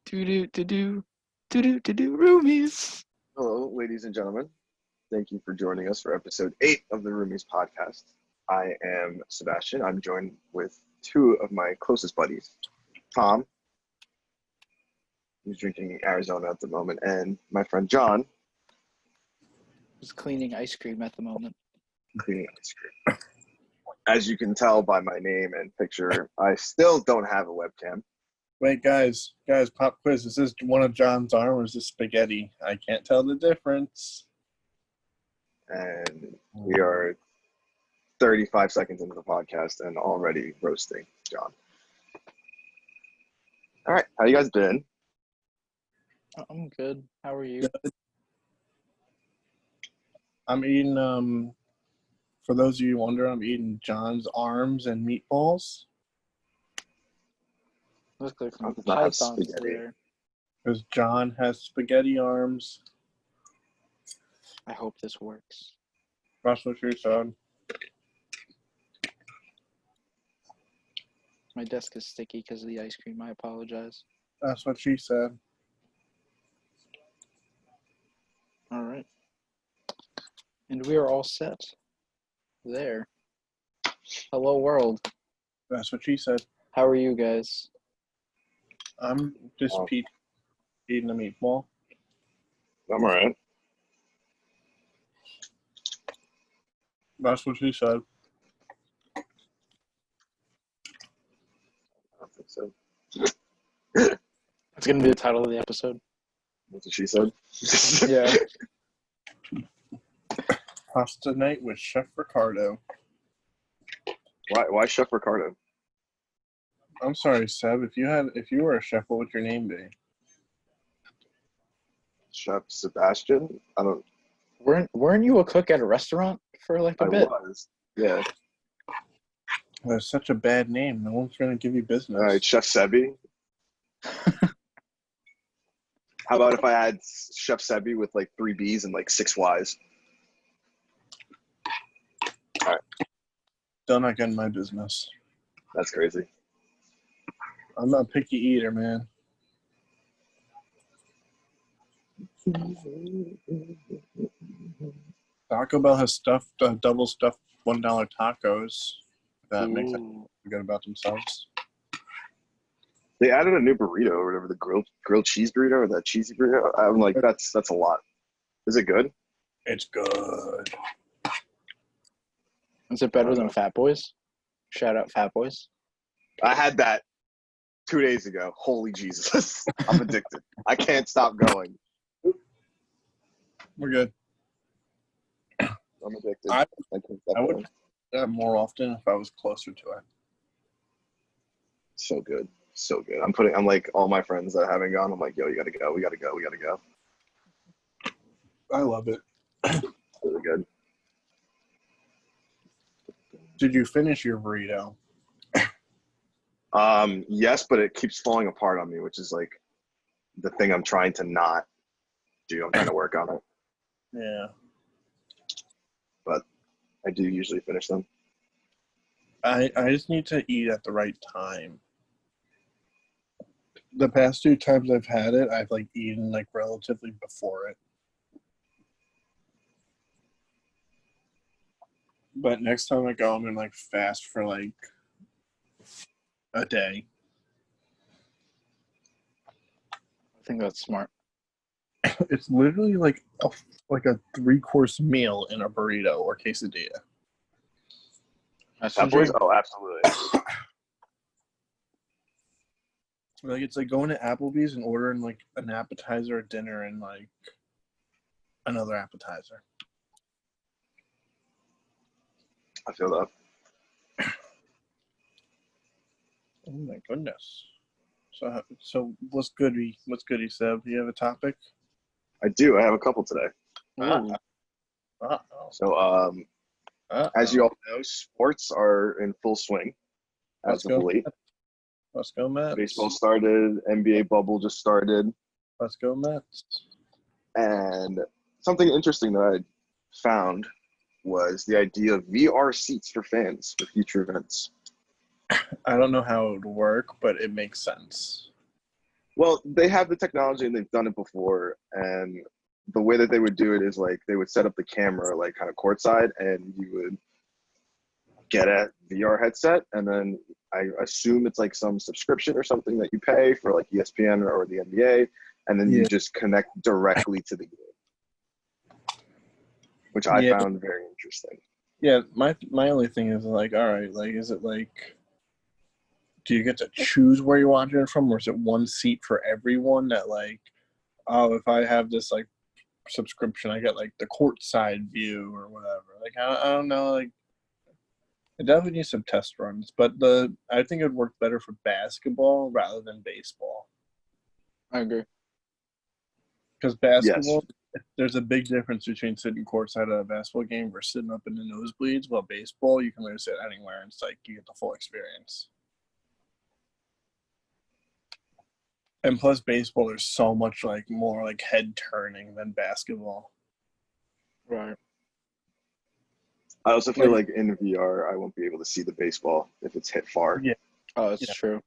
Do roomies. Hello, ladies and gentlemen. Thank you for joining us for episode 8 of the Roomies podcast. I am Sebastian. I'm joined with two of my closest buddies, Tom, who's drinking Arizona at the moment, and my friend John, Just cleaning ice cream at the moment. cleaning ice cream. As you can tell by my name and picture, I still don't have a webcam. Wait, guys, pop quiz. Is this one of John's arm or is this spaghetti? I can't tell the difference. And we are 35 seconds into the podcast and already roasting John. All right, how you guys been? I'm good. How are you? Good. I'm eating, for those of you wondering, I'm eating John's arms and meatballs. Looks like some Does not have pythons spaghetti. there. Because John has spaghetti arms. I hope this works. That's what she said. My desk is sticky because of the ice cream. I apologize. That's what she said. All right. And we are all set. There. Hello, world. That's what she said. How are you guys? I'm just eating a meatball. I'm all right. That's what she said. I don't think so. That's going to be the title of the episode. That's what she said. Yeah. Pasta night with Chef Ricardo. Why Chef Ricardo? I'm sorry, Seb. If you were a chef, what would your name be? Chef Sebastian? I don't. Weren't you a cook at a restaurant for like a I bit? was. Yeah. That's such a bad name. No one's going to give you business. All right, Chef Sebi. How about if I had Chef Sebi with like 3 B's and like 6 Y's? Still not getting my business. That's crazy. I'm not a picky eater, man. Taco Bell has double stuffed $1 tacos. That makes it Ooh. good about themselves. They added a new burrito or whatever, the grilled cheese burrito or that cheesy burrito. I'm like, that's a lot. Is it good? It's good. Is it better than Fat Boys? Shout out Fat Boys. I had that 2 days ago. Holy Jesus. I'm addicted. I can't stop going. We're good. I'm addicted. I can't stop I would going. do that more often if I was closer to it. So good. So good. I'm like all my friends that haven't gone, I'm like, yo, you gotta go. We gotta go. I love it. Really good. Did you finish your burrito? Yes, but it keeps falling apart on me, which is like the thing I'm trying to not do. I'm trying to work on it, Yeah. but I do usually finish them. I just need to eat at the right time. The past 2 times I've had it, I've like eaten like relatively before it. But next time I go, I'm gonna like fast for like a day. I think that's smart. It's literally like a 3-course meal in a burrito or quesadilla. That's Fat Boys? Oh, absolutely. Like it's like going to Applebee's and ordering like an appetizer, a dinner, and like another appetizer. I feel that. Oh my goodness! So what's goody, Seb? Do you have a topic? I do. I have a couple today. Ooh. So, as you all know, sports are in full swing as of late. Let's go, Mets. Baseball started. NBA bubble just started. Let's go, Mets. And something interesting that I found was the idea of VR seats for fans for future events. I don't know how it would work, but it makes sense. Well, they have the technology and they've done it before. And the way that they would do it is like they would set up the camera like kind of courtside, and you would get a VR headset, and then I assume it's like some subscription or something that you pay for like ESPN or the NBA, and then you just connect directly to the game, which I found very interesting. Yeah, my only thing is like, all right, like, is it like, do you get to choose where you're watching it from, or is it one seat for everyone that like, oh, if I have this like subscription, I get like the courtside view or whatever. Like, I don't know, like, it definitely needs some test runs, but I think it would work better for basketball rather than baseball. I agree. Because basketball, there's a big difference between sitting courtside at a basketball game versus sitting up in the nosebleeds. While baseball, you can literally sit anywhere, and it's like you get the full experience. And plus, baseball, there's so much like more like head turning than basketball. Right. I also feel like in VR, I won't be able to see the baseball if it's hit far. Yeah. Oh, that's true.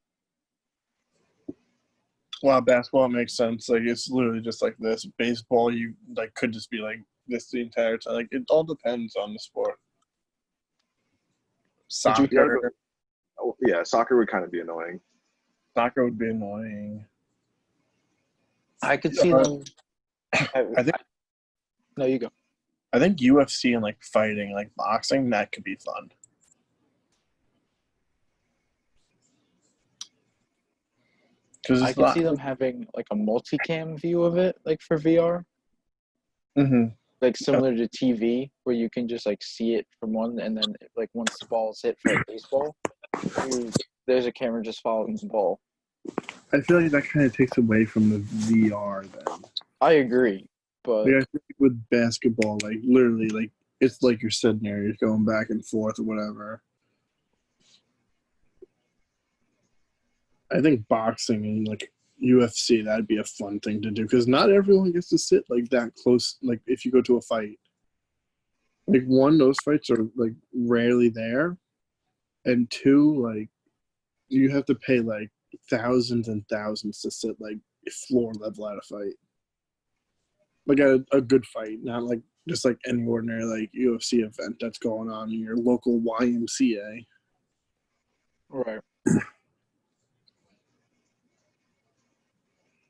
Well, basketball makes sense. Like, it's literally just like this. Baseball, you like could just be like this the entire time. Like, it all depends on the sport. Soccer. Yeah, soccer would kind of be annoying. Soccer would be annoying. I could see them. I think. No, you go. I think UFC and like fighting, like boxing, that could be fun. I could see them having like a multicam view of it, like for VR. Mm-hmm. Like similar to TV, where you can just like see it from one, and then like once the ball's hit for baseball, there's a camera just following the ball. I feel like that kind of takes away from the VR then. I agree, but like, I think with basketball, like literally, like it's like you're sitting there, you're going back and forth or whatever. I think boxing and like UFC, that'd be a fun thing to do because not everyone gets to sit like that close. Like if you go to a fight, like one, those fights are like rarely there, and two, like you have to pay like thousands and thousands to sit like floor level at a fight, like a good fight, not like just like any ordinary like UFC event that's going on in your local YMCA. Right.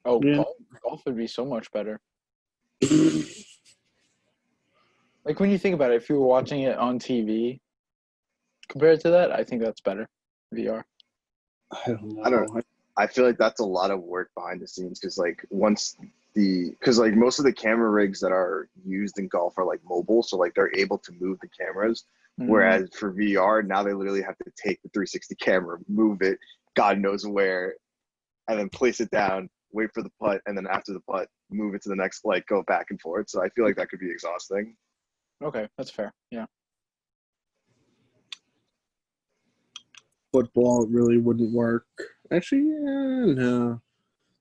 Oh, yeah. golf would be so much better. Like when you think about it, if you were watching it on TV compared to that, I think that's better. VR. I don't know. I feel like that's a lot of work behind the scenes because like because like most of the camera rigs that are used in golf are like mobile, so like they're able to move the cameras. Mm-hmm. Whereas for VR, now they literally have to take the 360 camera, move it, God knows where, and then place it down, wait for the putt, and then after the putt, move it to the next flight, go back and forth. So I feel like that could be exhausting. Okay, that's fair. Yeah. Football really wouldn't work. Actually, yeah, no.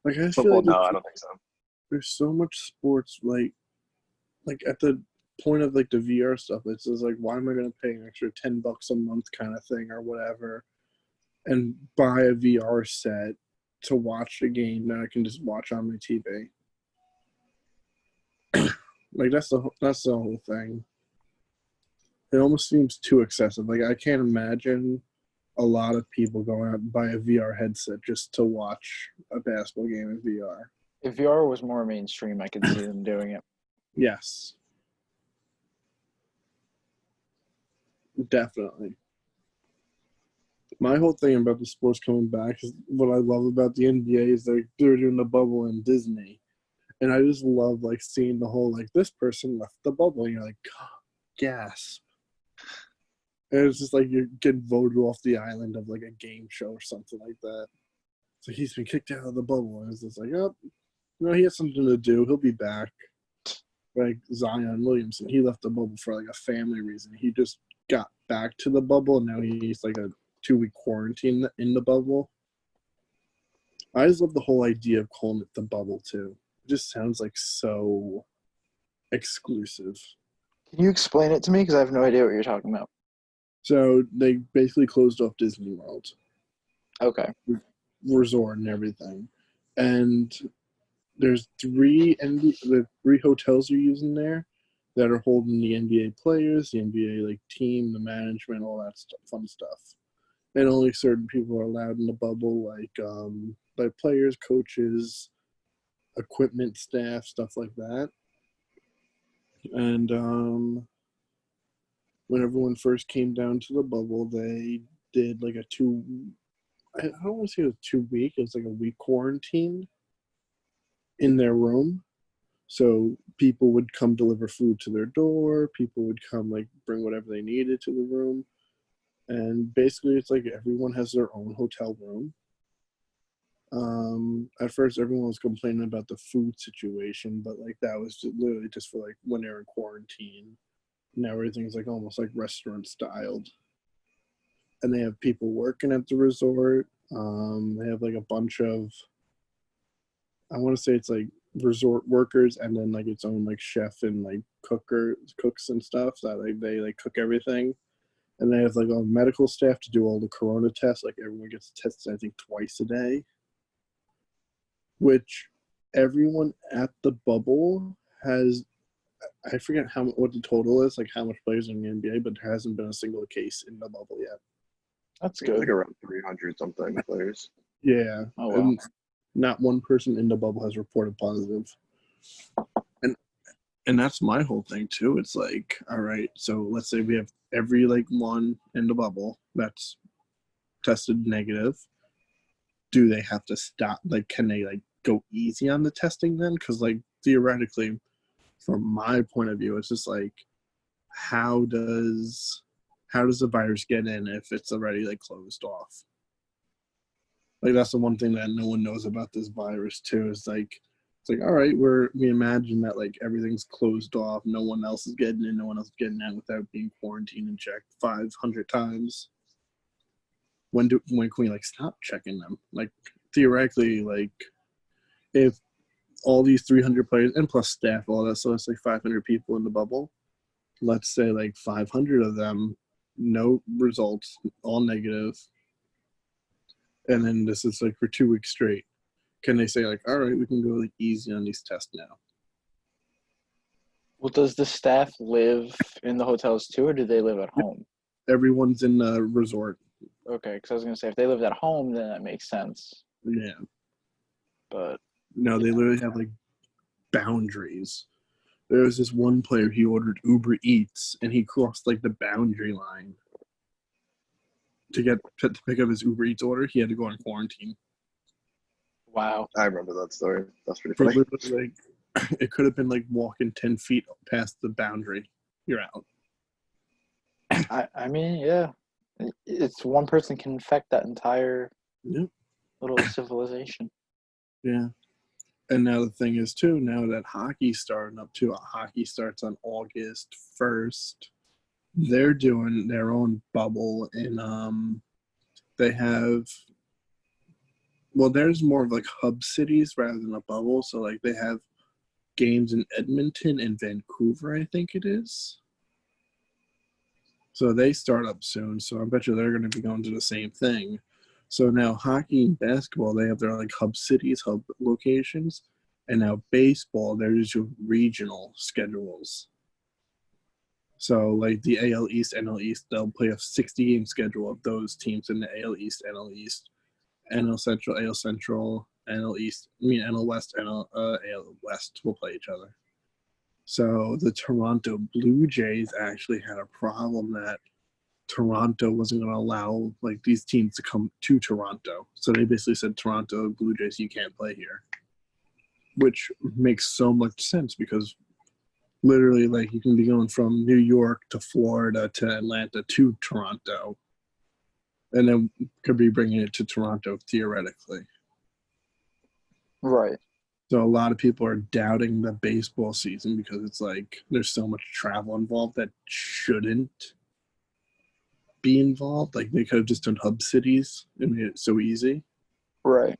Like I Football, feel like no, I don't think so. There's so much sports like at the point of like the VR stuff. It's just like, why am I going to pay an extra $10 a month kind of thing or whatever, and buy a VR set to watch a game that I can just watch on my TV? Like that's the whole thing. It almost seems too excessive. Like I can't imagine a lot of people going out and buy a VR headset just to watch a basketball game in VR. If VR was more mainstream, I could see them doing it. Yes. Definitely. My whole thing about the sports coming back is what I love about the NBA is they're doing the bubble in Disney. And I just love like seeing the whole like this person left the bubble and you're like, gasp. And it's just like you're getting voted off the island of like a game show or something like that. So he's been kicked out of the bubble and it's just like, oh, no, he has something to do. He'll be back. Like Zion Williamson, he left the bubble for like a family reason. He just got back to the bubble and now he's like a 2-week quarantine in the bubble. I just love the whole idea of calling it the bubble too. It just sounds like so exclusive. Can you explain it to me? Because I have no idea what you're talking about. So they basically closed off Disney World. Okay. Resort and everything. and there's the three hotels you're using there that are holding the NBA players, the NBA like team, the management, all that fun stuff. And only certain people are allowed in the bubble, like players, coaches, equipment staff, stuff like that. And when everyone first came down to the bubble, they did like I don't want to say it was 2 week, it was like a week quarantine in their room. So people would come deliver food to their door, people would come like bring whatever they needed to the room. And basically it's like everyone has their own hotel room. At first everyone was complaining about the food situation, but like that was literally just for like when they're in quarantine. Now everything's like almost like restaurant styled. And they have people working at the resort. They have like a bunch of, I want to say it's like resort workers, and then like its own like chef and like cooks and stuff that like they like cook everything. And they have like all medical staff to do all the corona tests. Like everyone gets tested, I think, twice a day. Which everyone at the bubble has, I forget what the total is, like how much players in the NBA, but there hasn't been a single case in the bubble yet. That's It's good. like around 300 something players. Yeah. Oh, wow. And not one person in the bubble has reported positive. And that's my whole thing too. It's like, all right, so let's say we have every like one in the bubble that's tested negative. Do they have to stop? Like, can they like go easy on the testing then? Because like theoretically, from my point of view, it's just like, how does the virus get in if it's already like closed off? Like that's the one thing that no one knows about this virus too. Is like, it's like, all right, we imagine that like everything's closed off, no one else is getting in, no one else is getting out without being quarantined and checked 500 times. When can we like stop checking them? Like theoretically, like if all these 300 players and plus staff, all that, so it's like 500 people in the bubble. Let's say like 500 of them, no results, all negative, and then this is like for 2 weeks straight. Can they say like, all right, we can go like easy on these tests now? Well, does the staff live in the hotels too, or do they live at home? Everyone's in the resort. Okay, because I was gonna say if they lived at home, then that makes sense. Yeah. But No, they literally have like boundaries. There was this one player, he ordered Uber Eats and he crossed like the boundary line. To pick up his Uber Eats order, he had to go in quarantine. wow, I remember that story. That's pretty For funny. literally, like, it could have been like walking 10 feet past the boundary. You're out. I mean, yeah, it's one person can infect that entire Yep. little civilization. Yeah. And now the thing is too, now that hockey's starting up too, hockey starts on August 1st. They're doing their own bubble and they have, well, there's more of like hub cities rather than a bubble. So like they have games in Edmonton and Vancouver, I think it is. So they start up soon. So I bet you they're going to be going to the same thing. So now hockey and basketball, they have their like hub cities, hub locations. And now baseball, there's your regional schedules. So like the AL East, NL East, they'll play a 60-game schedule of those teams in the AL East, NL East, NL Central, AL Central, NL East, NL West, AL West will play each other. So the Toronto Blue Jays actually had a problem that Toronto wasn't going to allow like these teams to come to Toronto. So they basically said, Toronto Blue Jays, you can't play here. Which makes so much sense because literally like you can be going from New York to Florida to Atlanta to Toronto and then could be bringing it to Toronto theoretically. Right. So a lot of people are doubting the baseball season because it's like there's so much travel involved that shouldn't be involved. Like they could have just done hub cities and made it so easy. Right.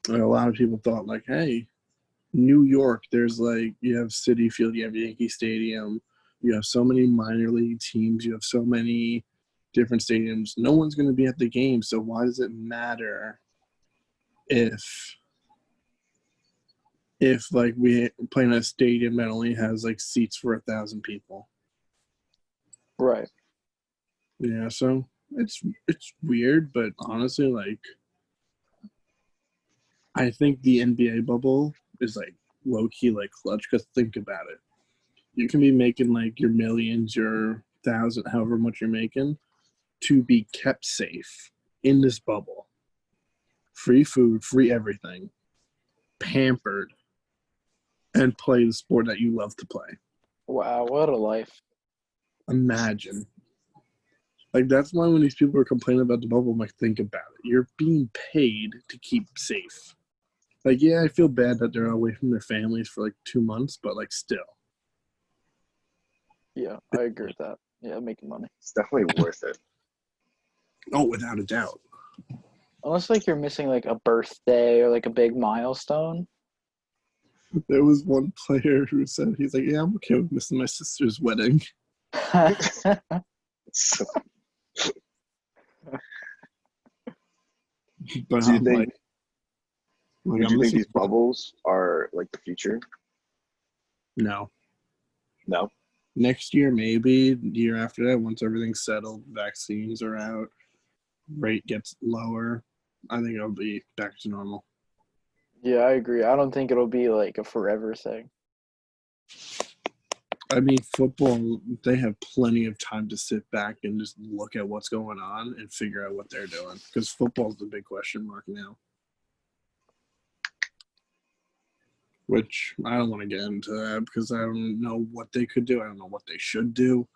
And a lot of people thought like, hey, New York, there's like, you have Citi Field, you have Yankee Stadium, you have so many minor league teams, you have so many different stadiums. No one's going to be at the game, so why does it matter if like we play in a stadium that only has like seats for 1,000 people. Right. Yeah, so it's weird, but honestly, like I think the NBA bubble is like low key like clutch. Because think about it, you can be making like your millions, your thousand, however much you're making, to be kept safe in this bubble. Free food, free everything, pampered, and play the sport that you love to play. Wow, what a life. Imagine. Like, that's why when these people are complaining about the bubble, I'm like, think about it. You're being paid to keep safe. Like, yeah, I feel bad that they're away from their families for like 2 months, but like, still. Yeah, I agree with that. Yeah, making money. It's definitely worth it. Oh, without a doubt. Unless like you're missing like a birthday or like a big milestone. There was one player who said, he's like, yeah, I'm okay with missing my sister's wedding. So, But do you I'm think? like Do I'm you think missing. these bubbles are like the future? No. No. Next year, maybe. The year after that, once everything's settled, vaccines are out, rate gets lower, I think it'll be back to normal. Yeah, I agree. I don't think it'll be like a forever thing. I mean, football, they have plenty of time to sit back and just look at what's going on and figure out what they're doing. Because football's the big question mark now. Which I don't want to get into that because I don't know what they could do. I don't know what they should do.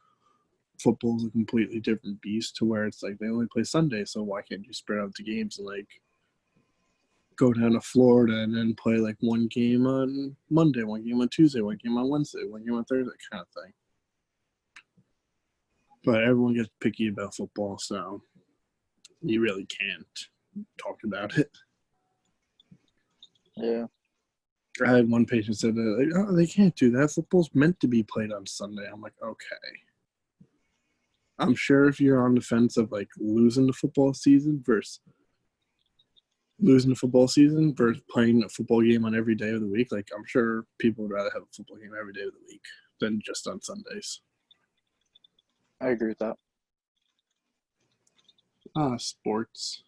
Football's a completely different beast to where it's like they only play Sunday, so why can't you spread out the games and like go down to Florida and then play like one game on Monday, one game on Tuesday, one game on Wednesday, one game on Thursday, kind of thing. But everyone gets picky about football, so you really can't talk about it. Yeah. I had one patient said that like, oh, they can't do that. Football's meant to be played on Sunday. I'm like, okay. I'm sure if you're on the fence of like losing the football season versus playing a football game on every day of the week, like I'm sure people would rather have a football game every day of the week than just on Sundays. I agree with that. Sports.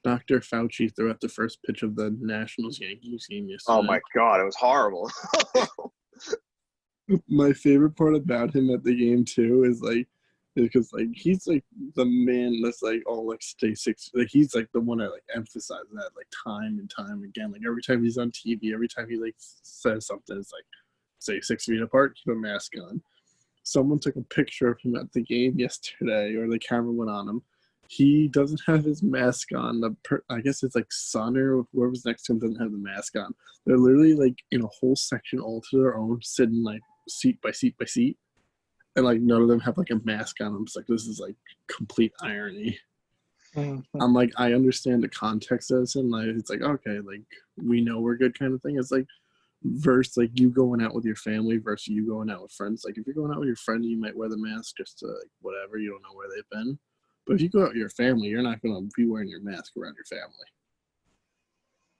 Dr. Fauci threw out the first pitch of the Nationals-Yankees game yesterday. Oh my God, it was horrible. My favorite part about him at the game too is like because like he's like the man that's like all like stay six, like he's like the one that like emphasizes that like time and time again, like every time he's on TV, every time he like says something, it's like stay 6 feet apart, keep a mask on. Someone took a picture of him at the game yesterday, or the camera went on him. He doesn't have his mask on. I guess it's like son or whoever's next to him doesn't have the mask on. They're literally like in a whole section all to their own, sitting like seat by seat by seat, and like none of them have like a mask on them. It's like this is like complete irony. Mm-hmm. I'm like, I understand the context of this, and like it's like okay, like we know we're good kind of thing. It's like versus like you going out with your family versus you going out with friends. Like if you're going out with your friend, you might wear the mask just to like whatever, you don't know where they've been. But if you go out with your family, you're not going to be wearing your mask around your family.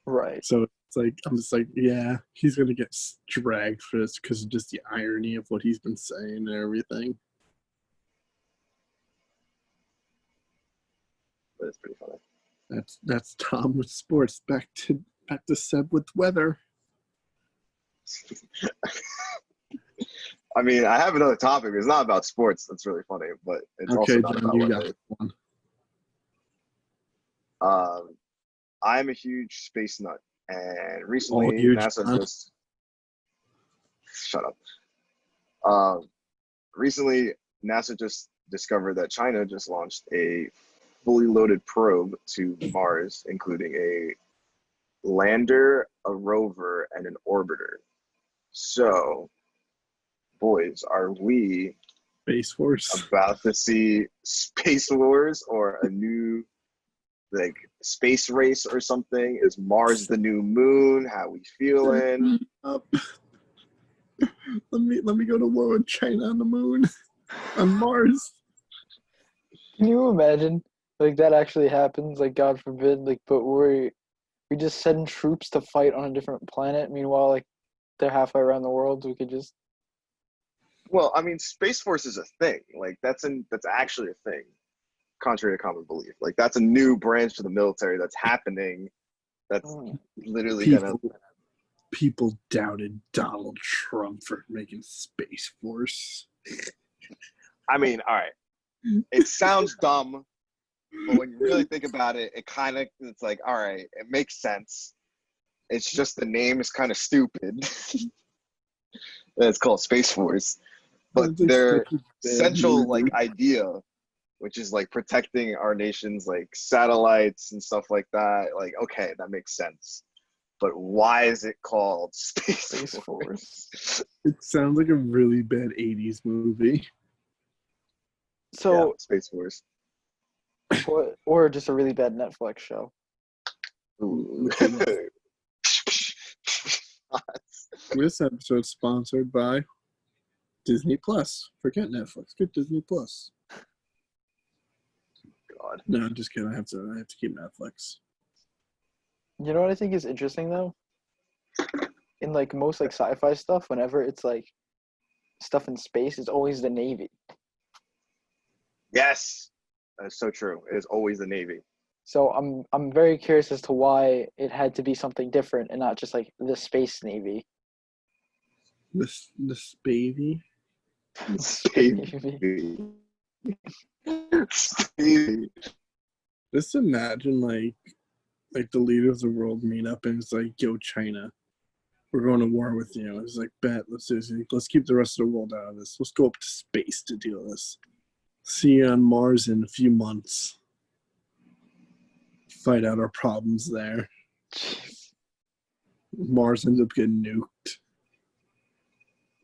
Right. So it's like, I'm just like, yeah, he's going to get dragged for this because of just the irony of what he's been saying and everything. But it's pretty funny. That's Tom with sports. Back to Seb with weather. I mean, I have another topic. It's not about sports. That's really funny, but it's also not John, about you weather. got one. I'm a huge space nut, and recently NASA just shut up. Recently, NASA just discovered that China just launched a fully loaded probe to Mars, including a lander, a rover, and an orbiter. So, boys, are we Space Force about to see Space Wars or a new like space race or something? Is Mars the new moon? How we feeling? Let me go to war with China on the moon. On Mars. Can you imagine like that actually happens, like God forbid, like but we just send troops to fight on a different planet. Meanwhile, like they're halfway around the world. We could just Well, I mean, Space Force is a thing. Like that's actually a thing, contrary to common belief. Like that's a new branch of the military that's happening. That's literally gonna. People doubted Donald Trump for making Space Force. I mean, all right. It sounds dumb, but when you really think about it, it's like, all right, it makes sense. It's just the name is kind of stupid. It's called Space Force, but their central like idea, which is like protecting our nation's like satellites and stuff like that, like okay, that makes sense. But why is it called Space Force? It sounds like a really bad 80s movie. so Yeah, Space Force. or just a really bad Netflix show. Ooh. This episode is sponsored by Disney Plus. Forget Netflix. Get Disney Plus. God. No, I'm just kidding. I have to keep Netflix. You know what I think is interesting though? In like most like sci-fi stuff, whenever it's like stuff in space, it's always the Navy. Yes, that's so true. It is always the Navy. So I'm very curious as to why it had to be something different and not just like the Space Navy. This baby. Navy. Stevie. Just imagine like the leaders of the world meet up and it's like, yo, China, we're going to war with you. It's like, bet, let's keep the rest of the world out of this. Let's go up to space to deal with this. See you on Mars in a few months. Fight out our problems there. Mars ends up getting nuked.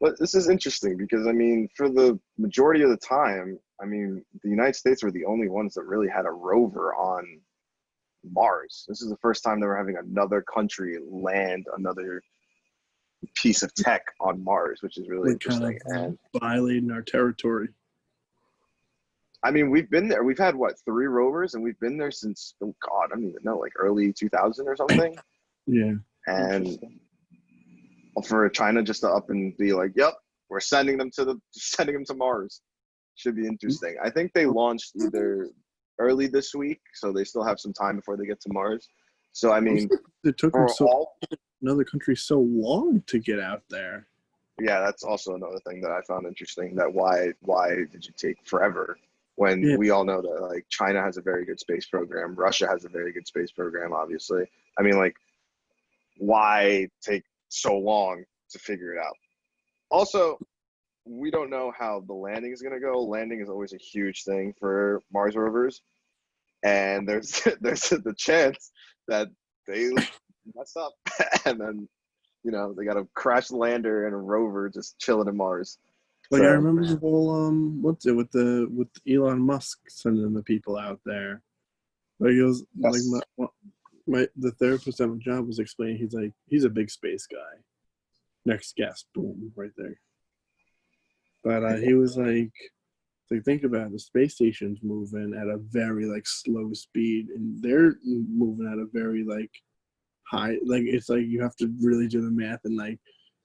But this is interesting because, I mean, for the majority of the time, I mean, the United States were the only ones that really had a rover on Mars. This is the first time they were having another country land another piece of tech on Mars, which is really interesting. And violating our territory. I mean, we've been there. We've had, what, 3 rovers? And we've been there since, oh, God, I don't even know, like early 2000 or something. Yeah. And for China just to up and be like, yep, we're sending them to Mars. Should be interesting. I think they launched either early this week, so they still have some time before they get to Mars. So, I mean, it took them another country so long to get out there. Yeah, that's also another thing that I found interesting, that why did you take forever when we all know that like China has a very good space program, Russia has a very good space program, obviously. I mean, like, why take so long to figure it out? Also, we don't know how the landing is going to go. Landing is always a huge thing for Mars rovers, and there's the chance that they mess up and then they got to crash the lander and a rover just chilling in Mars. Like, so, I remember the whole what's it with Elon Musk sending the people out there. Like, it was like the therapist at my job was explaining. He's a big space guy. Next guest, boom, right there. But he was like, think about it, the space station's moving at a very like slow speed, and they're moving at a very like high. Like, it's like you have to really do the math, and like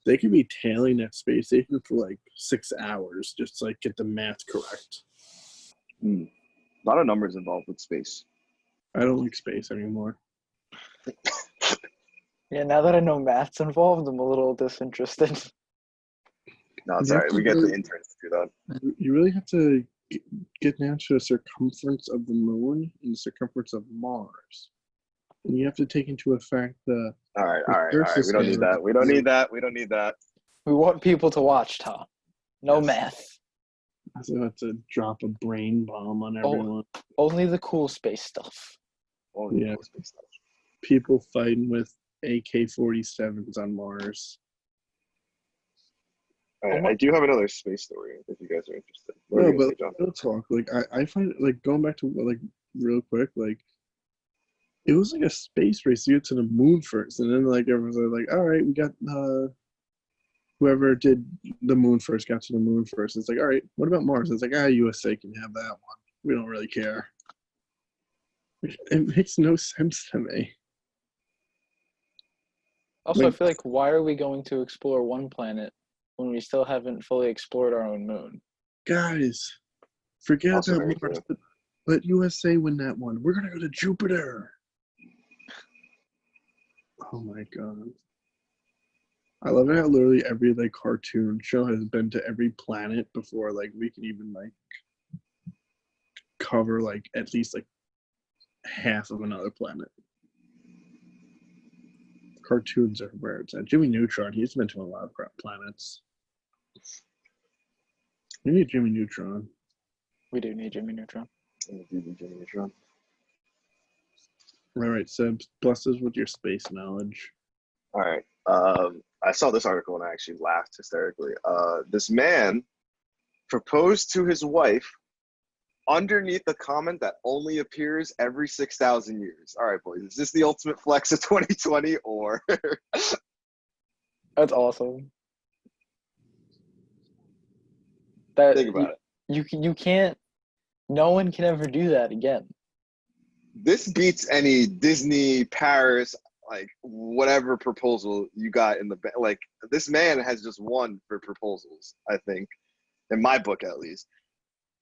they could be tailing that space station for like 6 hours just to like get the math correct. A lot of numbers involved with space. I don't like space anymore. Yeah, now that I know math's involved, I'm a little disinterested. No, it's all right. We get the interns to do that. You really have to get down to the circumference of the moon and the circumference of Mars. And you have to take into effect the... All right. We don't need that. We don't need that. We want people to watch, Tom. No math. So I have to drop a brain bomb on everyone. Only the cool space stuff. Only the cool space stuff. People fighting with AK-47s on Mars. I do have another space story if you guys are interested. No, but we'll talk. Like, I find it, like, going back to, like, real quick, like, it was like a space race to get to the moon first. And then, like, everyone's like, all right, we got, whoever did the moon first got to the moon first. It's like, all right, what about Mars? It's like, USA can have that one. We don't really care. It makes no sense to me. Also, I Like, feel like why are we going to explore one planet when we still haven't fully explored our own moon? guys, forget Also about very Mars. true. Let USA win that one. We're gonna go to Jupiter. Oh my god. I love how literally every like cartoon show has been to every planet before like we can even like cover like at least like half of another planet. Cartoons are where it's at. Jimmy Neutron, he's been to a lot of planets. We need Jimmy Neutron. We do need Jimmy Neutron. All right, Seb, bless us with your space knowledge. All right. I saw this article and I actually laughed hysterically. This man proposed to his wife underneath a comment that only appears every 6,000 years. All right, boys. Is this the ultimate flex of 2020 or? That's awesome. That Think about it. You can't. No one can ever do that again. This beats any Disney, Paris, like whatever proposal you got in the like. This man has just won for proposals. I think, in my book at least,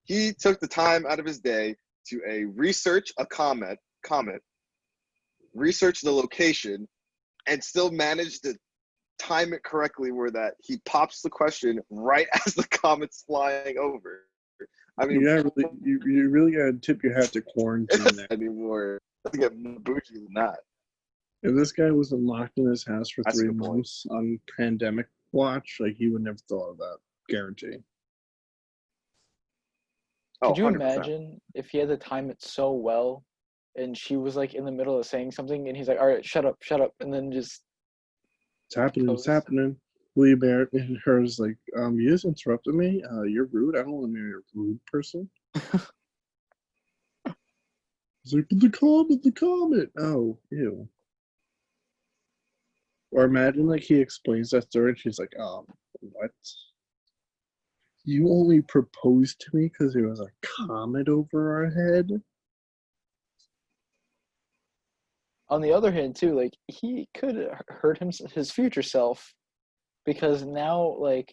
he took the time out of his day to research a comet, research the location, and still managed to time it correctly where that he pops the question right as the comet's flying over. I mean, you really gotta tip your hat to quarantine there. Anymore. I get more bougie than that. If this guy wasn't locked in his house for That's a 3 good point. months on pandemic watch, like he would never thought of that. Guarantee. Could you 100%. imagine if he had to time it so well, and she was like in the middle of saying something, and he's like, "All right, shut up," and then just. It's happening. It's happening. William Barrett and her is like, you just interrupted me. You're rude. I don't want to marry a rude person. He's like, but the comment. Oh, ew. Or imagine like he explains that to her and she's like, what? You only proposed to me because there was a comet over our head? On the other hand, too, like he could hurt his future self, because now like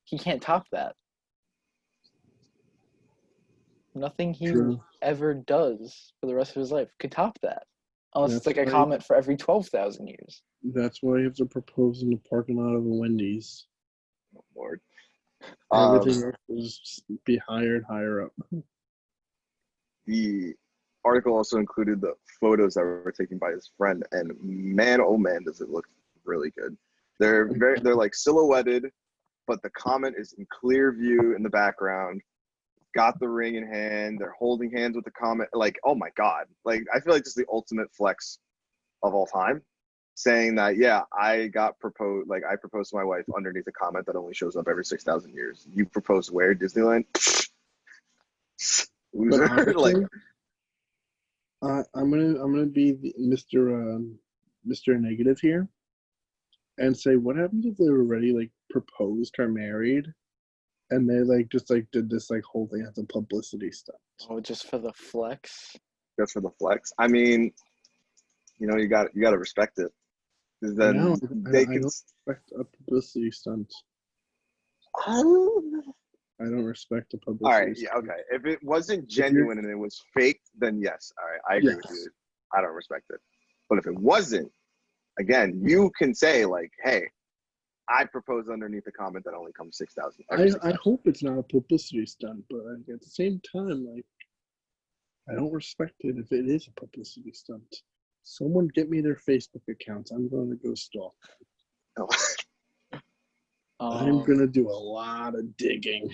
he can't top that. Nothing he True. ever does for the rest of his life could top that, unless That's it's like a right. comet for every 12,000 years. That's why you have to propose in the parking lot of a Wendy's. Oh, Lord. Everything else is just be higher up. The article also included the photos that were taken by his friend, and man, oh man, does it look really good. They're like silhouetted, but the comet is in clear view in the background. Got the ring in hand. They're holding hands with the comet. Like, oh my god! Like, I feel like this is the ultimate flex of all time. Saying that, yeah, I proposed to my wife underneath a comet that only shows up every 6,000 years. You proposed where? Disneyland? Loser. Honestly, I'm gonna be Mr. Negative here, and say, what happens if they were already like proposed or married, and they like just like did this like whole thing as a publicity stunt? Oh, just for the flex. Just for the flex. I mean, you got to respect it. Then No, they I can. don't respect a publicity stunt. I don't respect a publicity. All right, yeah, okay. If it wasn't genuine and it was fake, then yes. All right, I agree with you. I don't respect it. But if it wasn't, again, you can say like, "Hey, I propose underneath a comment that only comes 6,000." I hope it's not a publicity stunt, but at the same time, like, I don't respect it if it is a publicity stunt. Someone get me their Facebook accounts. I'm going to go stalk. Oh. I'm going to do a lot of digging.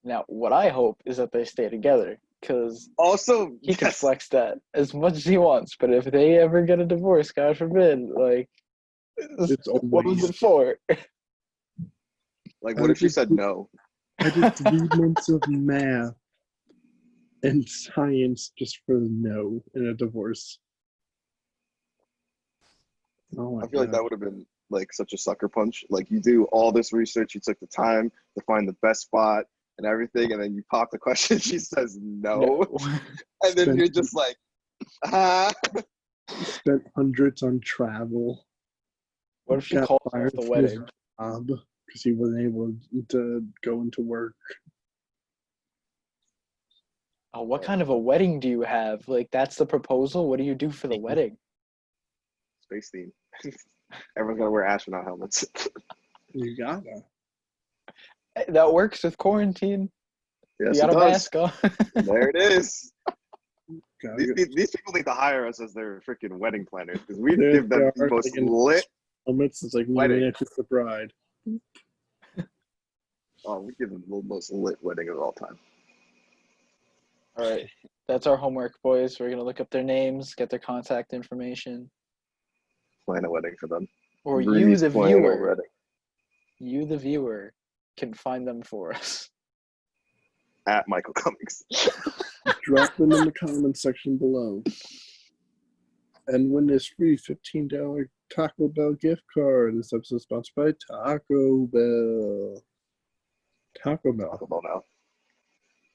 Now, what I hope is that they stay together, because also he can flex that as much as he wants. But if they ever get a divorce, God forbid, like, what was it for? Like, what if she said no? I did 3 months of math and science just for no in a divorce. Oh I feel like that would have been like such a sucker punch. Like, you do all this research, you took the time to find the best spot and everything, and then you pop the question, she says no. And then you're just like, Spent hundreds on travel. What if she Got calls off fired the from his wedding? job because he wasn't able to go into work. Oh, what kind of a wedding do you have? Like, that's the proposal? What do you do for the wedding? Space theme. Everyone's gonna wear astronaut helmets. You gotta. That works with quarantine. Yes, You got it a does. mask on. There it is. Gotta These people need to hire us as their freaking wedding planners because we There give them they the are, most like in lit. helmets. It's like wedding. miniature the bride. Oh, we give them the most lit wedding of all time. All right. That's our homework, boys. We're going to look up their names, get their contact information. Plan a wedding for them. Or Bree's you, the planning a viewer. wedding. You, the viewer, can find them for us. At Michael Cummings. Drop them in the comment section below. And win this free $15 Taco Bell gift card. This episode is sponsored by Taco Bell. Taco Bell. Taco Bell now.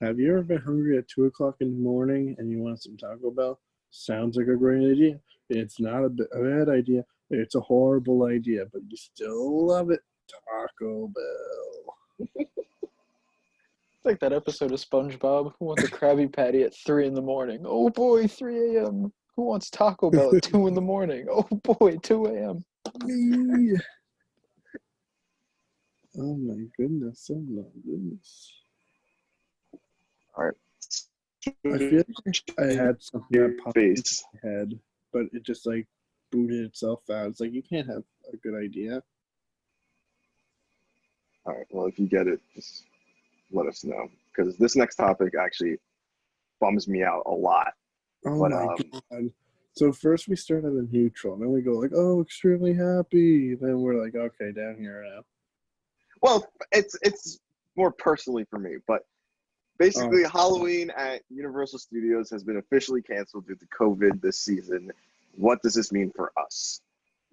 Have you ever been hungry at 2 o'clock in the morning and you want some Taco Bell? Sounds like a great idea. It's not a bad idea. It's a horrible idea, but you still love it. Taco Bell. It's like that episode of SpongeBob. Who wants a Krabby Patty at 3 in the morning? Oh boy, 3 a.m. Who wants Taco Bell at 2 in the morning? Oh boy, 2 a.m. Me. Oh my goodness. Oh my goodness. All right. I feel like I had something Your that popped into face. my head, but it just like booted itself out. It's like you can't have a good idea. All right. Well, if you get it, just let us know because this next topic actually bums me out a lot. Oh But, my god. So first we start at a neutral, then we go like, oh, extremely happy. Then we're like, okay, down here now. Well, it's more personally for me, but basically Halloween at Universal Studios has been officially canceled due to COVID this season. What does this mean for us?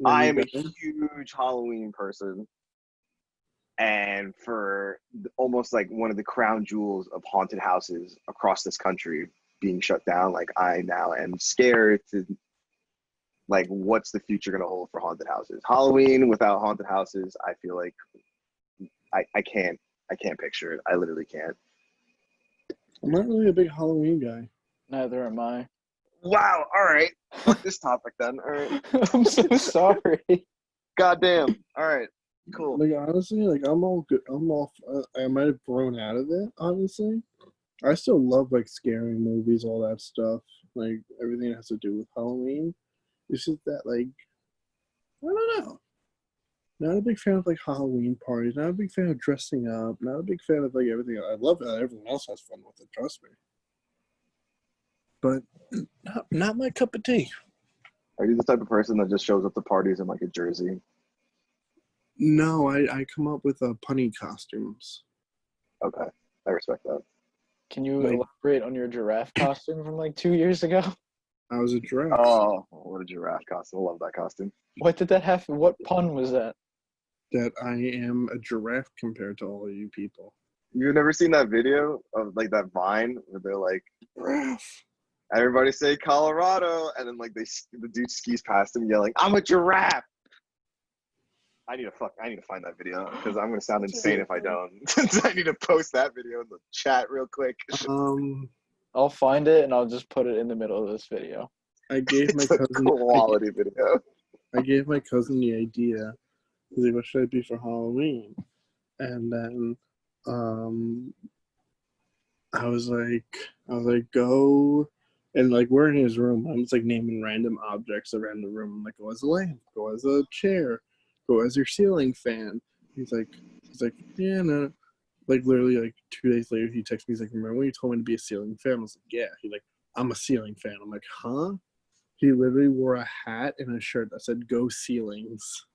I am a huge Halloween person. And for almost like one of the crown jewels of haunted houses across this country being shut down, like I now am scared to like what's the future gonna hold for haunted houses. Halloween without haunted houses, I feel like I can't picture it. I literally can't. I'm not really a big Halloween guy. Neither am I. Wow, all right. Fuck this topic then. All right. I'm so sorry. Goddamn. All right. Cool. Like honestly, like I'm all good. I might have grown out of it. Honestly, I still love like scary movies, all that stuff. Like everything that has to do with Halloween. It's just that like I don't know. Not a big fan of like Halloween parties. Not a big fan of dressing up. Not a big fan of like everything. I love that everyone else has fun with it. Trust me. But not my cup of tea. Are you the type of person that just shows up to parties in like a jersey? No, I come up with punny costumes. Okay, I respect that. Can you Like- elaborate on your giraffe costume from like 2 years ago? I was a giraffe. Oh, what a giraffe costume! I love that costume. What did that have? What pun was that? That I am a giraffe compared to all of you people. You've never seen that video of like that Vine where they're like, Giraffe. everybody say Colorado, and then like the dude skis past him yelling, "I'm a giraffe." I need to find that video because I'm gonna sound insane if I don't. I need to post that video in the chat real quick. I'll find it and I'll just put it in the middle of this video. I gave my It's a cousin quality video. I gave my cousin the idea. He's like, "What should I be for Halloween?" And then, I was like, go, and like we're in his room. I'm just like naming random objects around the room. I'm like, go as a lamp, go as a chair, go as your ceiling fan. He's like, yeah, no. Like literally, like 2 days later, he texts me. He's like, remember when you told me to be a ceiling fan? I was like, yeah. He's like, I'm a ceiling fan. I'm like, huh? He literally wore a hat and a shirt that said "Go Ceilings."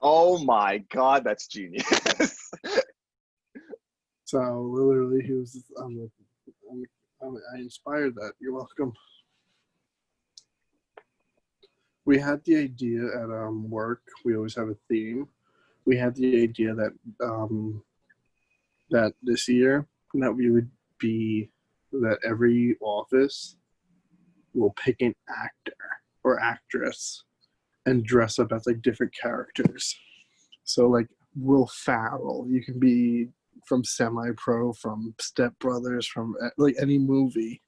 Oh my god, that's genius. So literally, he was. I inspired that. You're welcome. We had the idea at work. We always have a theme. We had the idea that that this year that we would be that every office will pick an actor or actress and dress up as like different characters. So like Will Ferrell, you can be from Semi Pro, from Step Brothers, from like any movie.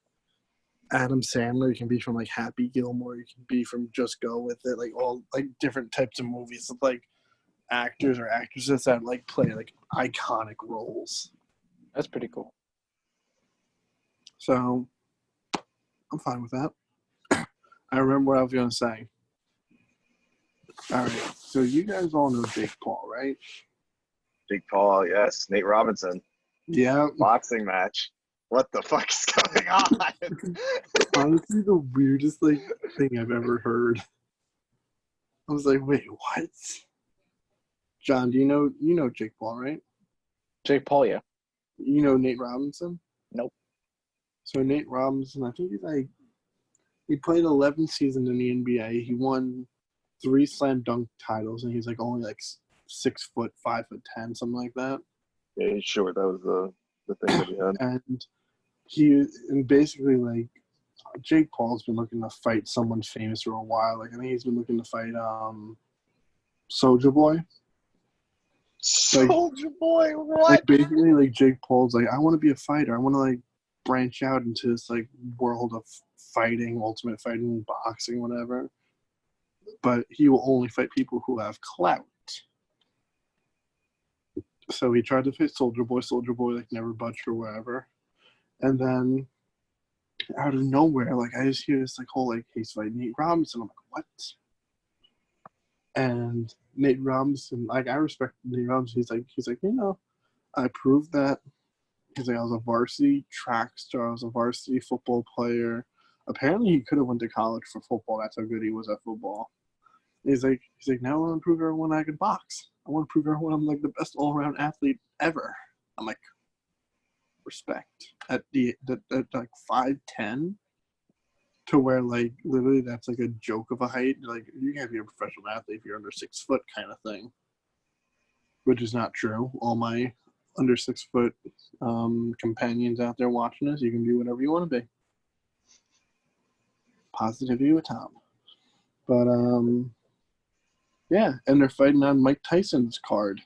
Adam Sandler, you can be from like Happy Gilmore, you can be from Just Go With It, like all like different types of movies of like actors or actresses that like play like iconic roles. That's pretty cool. So I'm fine with that. I remember what I was gonna say. All right, so you guys all know Jake Paul, right? Jake Paul, yes. Nate Robinson. Yeah. Boxing match. What the fuck is going on? Honestly, the weirdest like thing I've ever heard. I was like, wait, what? John, do you know Jake Paul, right? Jake Paul, yeah. You know Nate Robinson? Nope. So Nate Robinson, I think he played 11 seasons in the NBA. He won 3 slam dunk titles, and he's like only like 6 foot, 5'10", something like that. Yeah, he's short. That was the thing that he had. And basically like Jake Paul's been looking to fight someone famous for a while. Like I think he's been looking to fight Soulja Boy. Soulja Boy, what? Like basically, like Jake Paul's like, I want to be a fighter. I want to like branch out into this like world of fighting, ultimate fighting, boxing, whatever. But he will only fight people who have clout. So he tried to fight Soulja Boy. Soulja Boy like never budged or whatever. And then out of nowhere, like I just hear this like whole like he's fighting Nate Robinson. I'm like, what? And Nate Robinson, like I respect Nate Robinson. He's like, I proved that. He's like, I was a varsity track star. I was a varsity football player. Apparently, he could have went to college for football. That's how good he was at football. He's like, now I want to prove everyone I can box. I want to prove everyone I'm like the best all-around athlete ever. I'm like, respect at like 5'10", to where like literally that's like a joke of a height. Like you can't be a professional athlete if you're under 6 foot kind of thing, which is not true. All my under 6 foot companions out there watching this, you can be whatever you want to be. Positivity with Tom. But yeah, and they're fighting on Mike Tyson's card.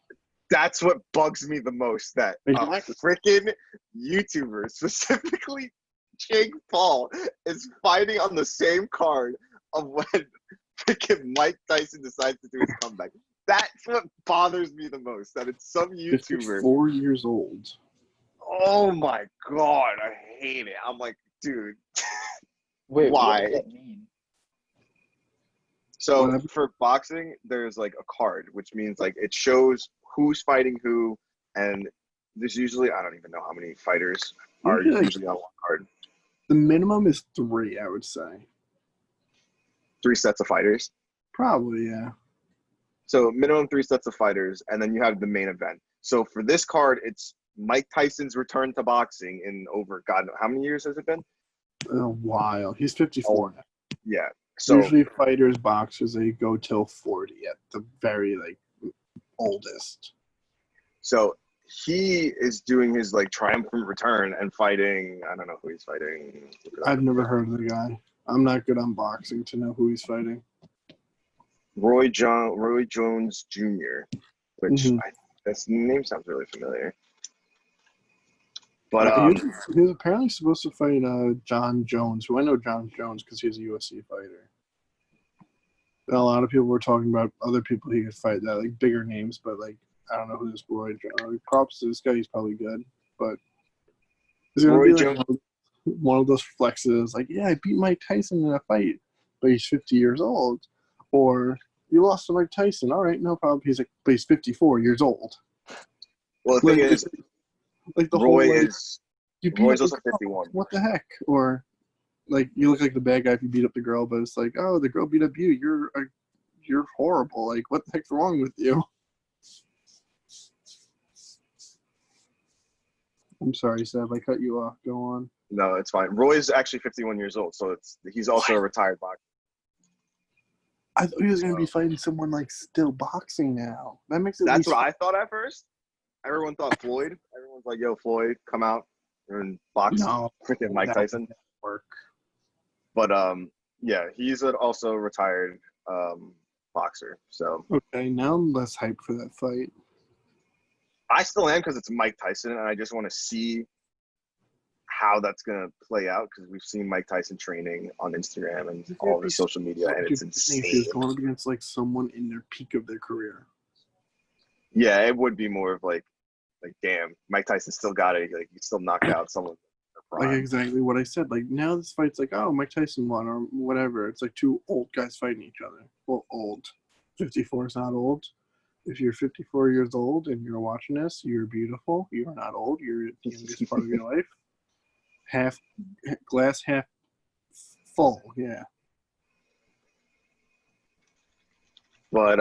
That's what bugs me the most, that freaking YouTuber, specifically Jake Paul, is fighting on the same card of when freaking Mike Tyson decides to do his comeback. That's what bothers me the most, that it's some YouTuber. 4 years old. Oh my God, I hate it. I'm like, dude. Wait, why? What does that mean? So for boxing, there's like a card, which means like it shows who's fighting who, and there's usually, I don't even know how many fighters are usually on one card. The minimum is 3, I would say. 3 sets of fighters? Probably, yeah. So minimum 3 sets of fighters, and then you have the main event. So for this card, it's Mike Tyson's return to boxing in over, God, how many years has it been? A while. He's 54 now. Yeah. So usually fighters, boxers, they go till 40 at the very like oldest. So he is doing his like triumphant return and fighting. I don't know who he's fighting. I've never heard of the guy. I'm not good on boxing to know who he's fighting. Roy Jones Jr., which this name sounds really familiar. But he was apparently supposed to fight John Jones, who I know John Jones because he's a UFC fighter. And a lot of people were talking about other people he could fight that, like bigger names, but like I don't know who this Roy Jones. Props to this guy, he's probably good, but he's gonna be like one of those flexes, like yeah, I beat Mike Tyson in a fight, but he's 50 years old, or you lost to Mike Tyson. All right, no problem. He's like, but he's 54 years old. Well, the thing is. Like the Roy whole, like, is Roy's also 51. What the heck? Or like you look like the bad guy if you beat up the girl, but it's like, oh, the girl beat up you. You're horrible. Like what the heck's wrong with you? I'm sorry, Seb. I cut you off. Go on. No, it's fine. Roy's actually 51 years old, so he's also a retired boxer. I thought he was going to be fighting someone like still boxing now. That makes it. That's what I thought at first. Everyone thought Floyd. Everyone's like, yo, Floyd, come out. and box No, freaking Mike that Tyson. wouldn't work. But yeah, he's an also retired boxer. So Okay, now I'm less hyped for that fight. I still am because it's Mike Tyson, and I just want to see how that's gonna play out because we've seen Mike Tyson training on Instagram and all over social media, and it's insane. If he was going up against like someone in their peak of their career. Yeah, it would be more of like damn, Mike Tyson still got it. Like he still knocked out someone. Like exactly what I said. Like now this fight's like, oh, Mike Tyson won or whatever. It's like two old guys fighting each other. Well, old. 54 is not old. If you're 54 years old and you're watching this, you're beautiful. You are not old. You're the youngest part of your life. Glass half full. Yeah. But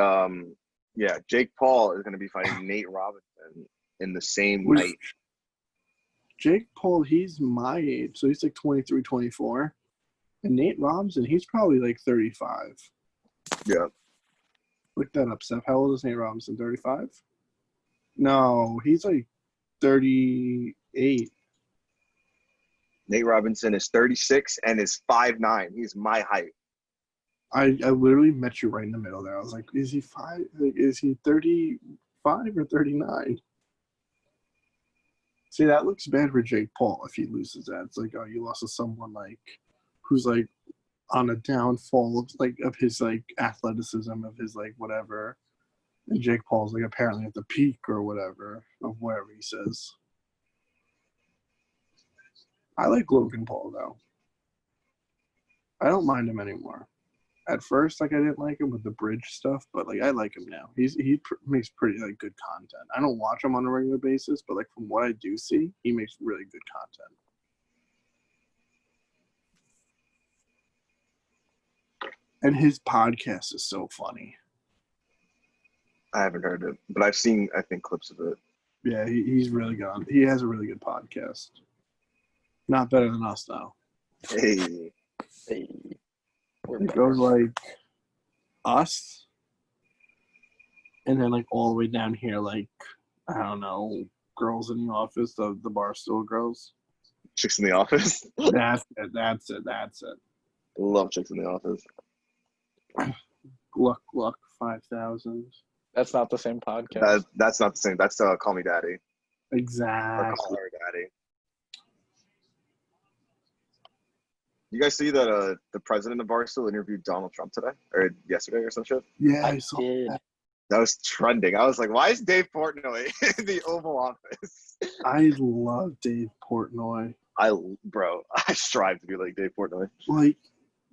yeah, Jake Paul is going to be fighting Nate Robinson in the same night. Jake Paul, he's my age, so he's like 23, 24. And Nate Robinson, he's probably like 35. Yeah. Look that up, Seth. How old is Nate Robinson? 35? No, he's like 38. Nate Robinson is 36 and is 5'9". He's my height. I literally met you right in the middle there. I was like, is he 5? Like, is he 35 or 39? See, that looks bad for Jake Paul if he loses that. It's like, oh, you lost to someone like who's like on a downfall of his like athleticism, of his like whatever. And Jake Paul's like apparently at the peak or whatever of whatever he says. I like Logan Paul though. I don't mind him anymore. At first, like I didn't like him with the bridge stuff, but like I like him now. He makes pretty like good content. I don't watch him on a regular basis, but like from what I do see, he makes really good content. And his podcast is so funny. I haven't heard it, but I've seen, I think, clips of it. Yeah, he's really good. He has a really good podcast. Not better than us, though. Hey. It goes like us, and then like all the way down here, like I don't know, girls in the office, the Barstool girls. Chicks in the Office. That's it. Love Chicks in the Office. Gluck 5000. That's not the same podcast. That's not the same. That's Call Me Daddy. Exactly. Or Call Her Daddy. You guys see that the president of Barstool interviewed Donald Trump today or yesterday or some shit? Yeah, I did. That was trending. I was like, why is Dave Portnoy in the Oval Office? I love Dave Portnoy. I strive to be like Dave Portnoy. Like,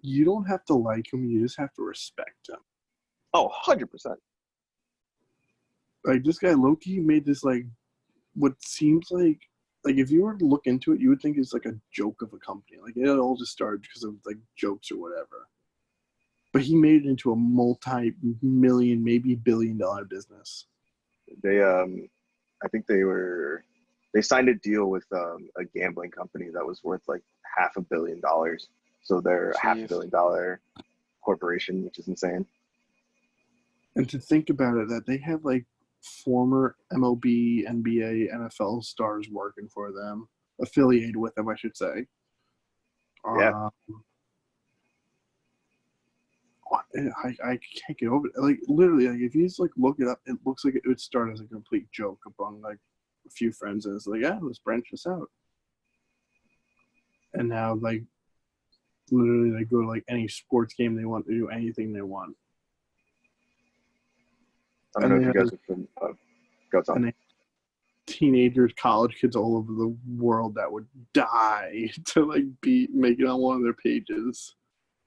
you don't have to like him. You just have to respect him. Oh, 100%. Like, this guy, Loki, made this, like, what seems like if you were to look into it, you would think it's like a joke of a company. Like, it all just started because of, like, jokes or whatever. But he made it into a multi-million, maybe billion-dollar business. They, I think they signed a deal with a gambling company that was worth like $500 million. So they're a $500 million corporation, which is insane. And to think about it, that they have like former MLB, NBA, NFL stars working for them, affiliated with them, I should say. Yeah. I can't get over it. Like, literally, like, if you just like look it up, it looks like it would start as a complete joke among like a few friends, and it's like, yeah, let's branch this out. And now, like, literally, they go to like any sports game they want, to do anything they want. I don't know if you guys have been go on. And teenagers, college kids all over the world that would die to like make it on one of their pages.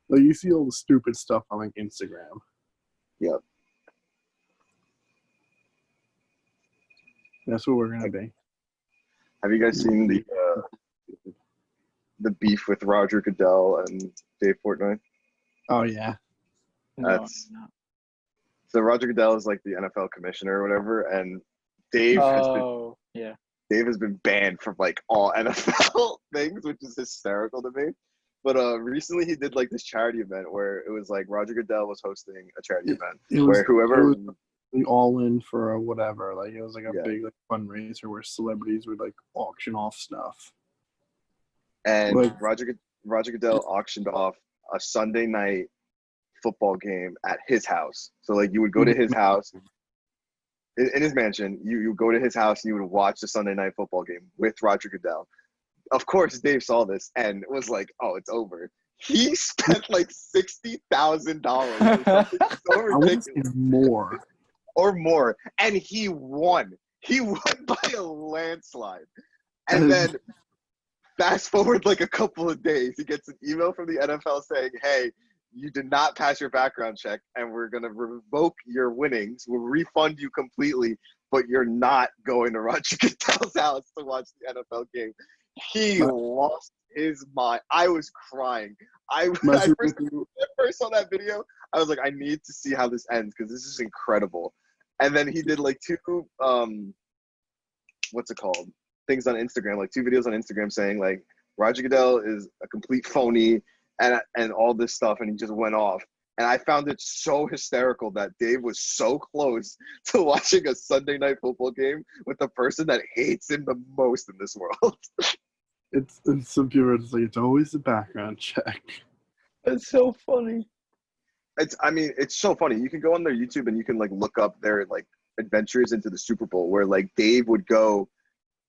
Like, you see all the stupid stuff on like Instagram. Yep. That's what we're gonna be. Have you guys seen the beef with Roger Goodell and Dave Portnoy? Oh yeah. So Roger Goodell is like the NFL commissioner or whatever, and Dave has been banned from like all NFL things, which is hysterical to me. But recently he did like this charity event where it was like Roger Goodell was hosting a charity event where whoever all in for whatever, like it was like a big like fundraiser where celebrities would like auction off stuff. and Like, Roger Goodell auctioned off a Sunday night football game at his house. So like you would go to his house in his mansion. You would go to his house and you would watch the Sunday night football game with Roger Goodell. Of course, Dave saw this and was like, "Oh, it's over." He spent like $60,000 or something so I want to say ridiculous, more. or more, and he won. He won by a landslide. And And- then fast forward like a couple of days, he gets an email from the NFL saying, "Hey, you did not pass your background check, and we're gonna revoke your winnings. We'll refund you completely, but you're not going to Roger Goodell's house to watch the NFL game." He lost his mind. I was crying. I first saw that video, I was like, I need to see how this ends because this is incredible. And then he did like two what's it called? Things on Instagram, like 2 videos on Instagram saying like Roger Goodell is a complete phony and all this stuff, and he just went off. And I found it so hysterical that Dave was so close to watching a Sunday night football game with the person that hates him the most in this world. It's some people are just like, it's always a background check. That's so funny. It's so funny. You can go on their YouTube and you can like look up their like adventures into the Super Bowl, where like Dave would go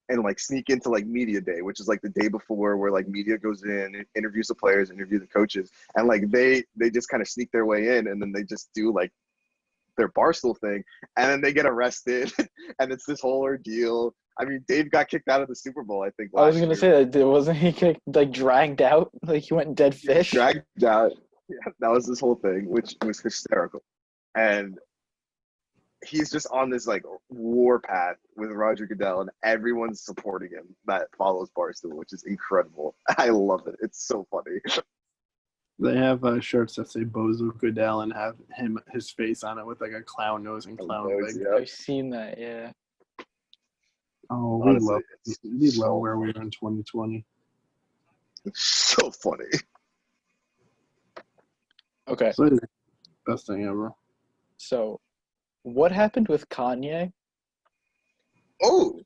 and like sneak into like media day, which is like the day before, where like media goes in, interviews the players, interview the coaches, and like they just kind of sneak their way in, and then they just do like their barstool thing, and then they get arrested, and it's this whole ordeal. I mean, Dave got kicked out of the Super Bowl, I think. I was gonna say that wasn't he kicked, like dragged out, like he went dead fish. Dragged out. Yeah, that was this whole thing, which was hysterical, and he's just on this like war path with Roger Goodell, and everyone's supporting him that follows Barstool, which is incredible. I love it. It's so funny. They have shirts that say Bozo Goodell and have his face on it with like a clown nose and clown leg. Yeah. I've seen that, yeah. Oh, Honestly, we love where we were in 2020. It's so funny. Okay, So it's the best thing ever. so what happened with Kanye? Oh,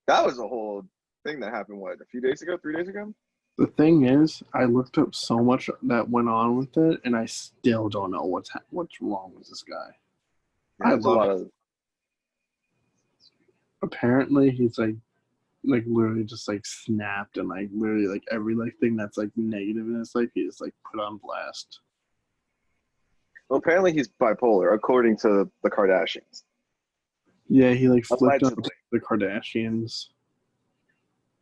that was a whole thing that happened, what, a few days ago, 3 days ago? The thing is, I looked up so much that went on with it, and I still don't know what's wrong with this guy. Yeah, there's a lot of... Apparently, he's like literally just like snapped, and like literally like every like thing that's like negative in his life, he just like put on blast. Well, apparently he's bipolar, according to the Kardashians. Yeah, he like flipped up Allegedly. the Kardashians.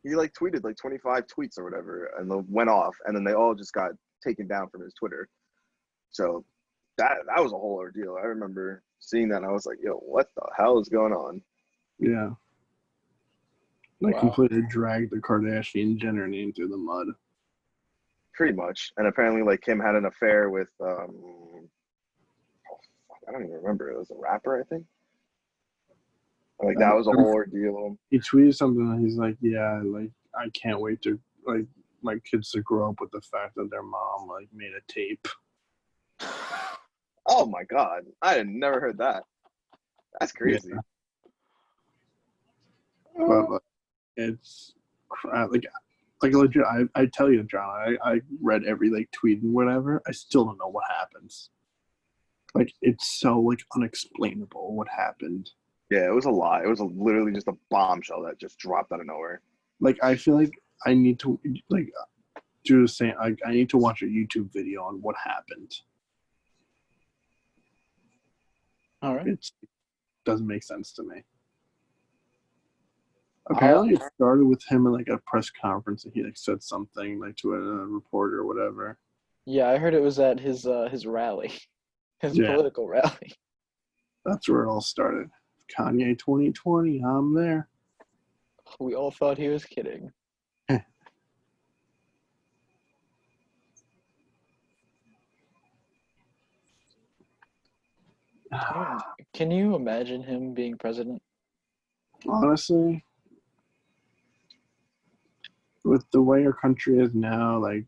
He like tweeted like 25 tweets or whatever, and then went off, and then they all just got taken down from his Twitter. So that was a whole ordeal. I remember seeing that, and I was like, "Yo, what the hell is going on?" Yeah, like Wow. completely dragged the Kardashian Jenner name through the mud. Pretty much. And apparently, like Kim had an affair with I don't even remember. It was a rapper, I think. Like that was a whole ordeal. He tweeted something, and he's like, "Yeah, like I can't wait to like my kids to grow up with the fact that their mom like made a tape." Oh my god, I had never heard that. That's crazy. Yeah. But like, it's like legit. I tell you, John, I read every like tweet and whatever. I still don't know what happens. Like it's so like unexplainable what happened. Yeah, it was a lot. It was literally just a bombshell that just dropped out of nowhere. Like I feel like I need to like do the same. I need to watch a YouTube video on what happened. All right. It doesn't make sense to me. Apparently, it started with him in like a press conference, and he like said something like to a reporter or whatever. Yeah, I heard it was at his rally, his political rally. That's where it all started. Kanye 2020, I'm there. We all thought he was kidding. Can you imagine him being president? Honestly, with the way our country is now, like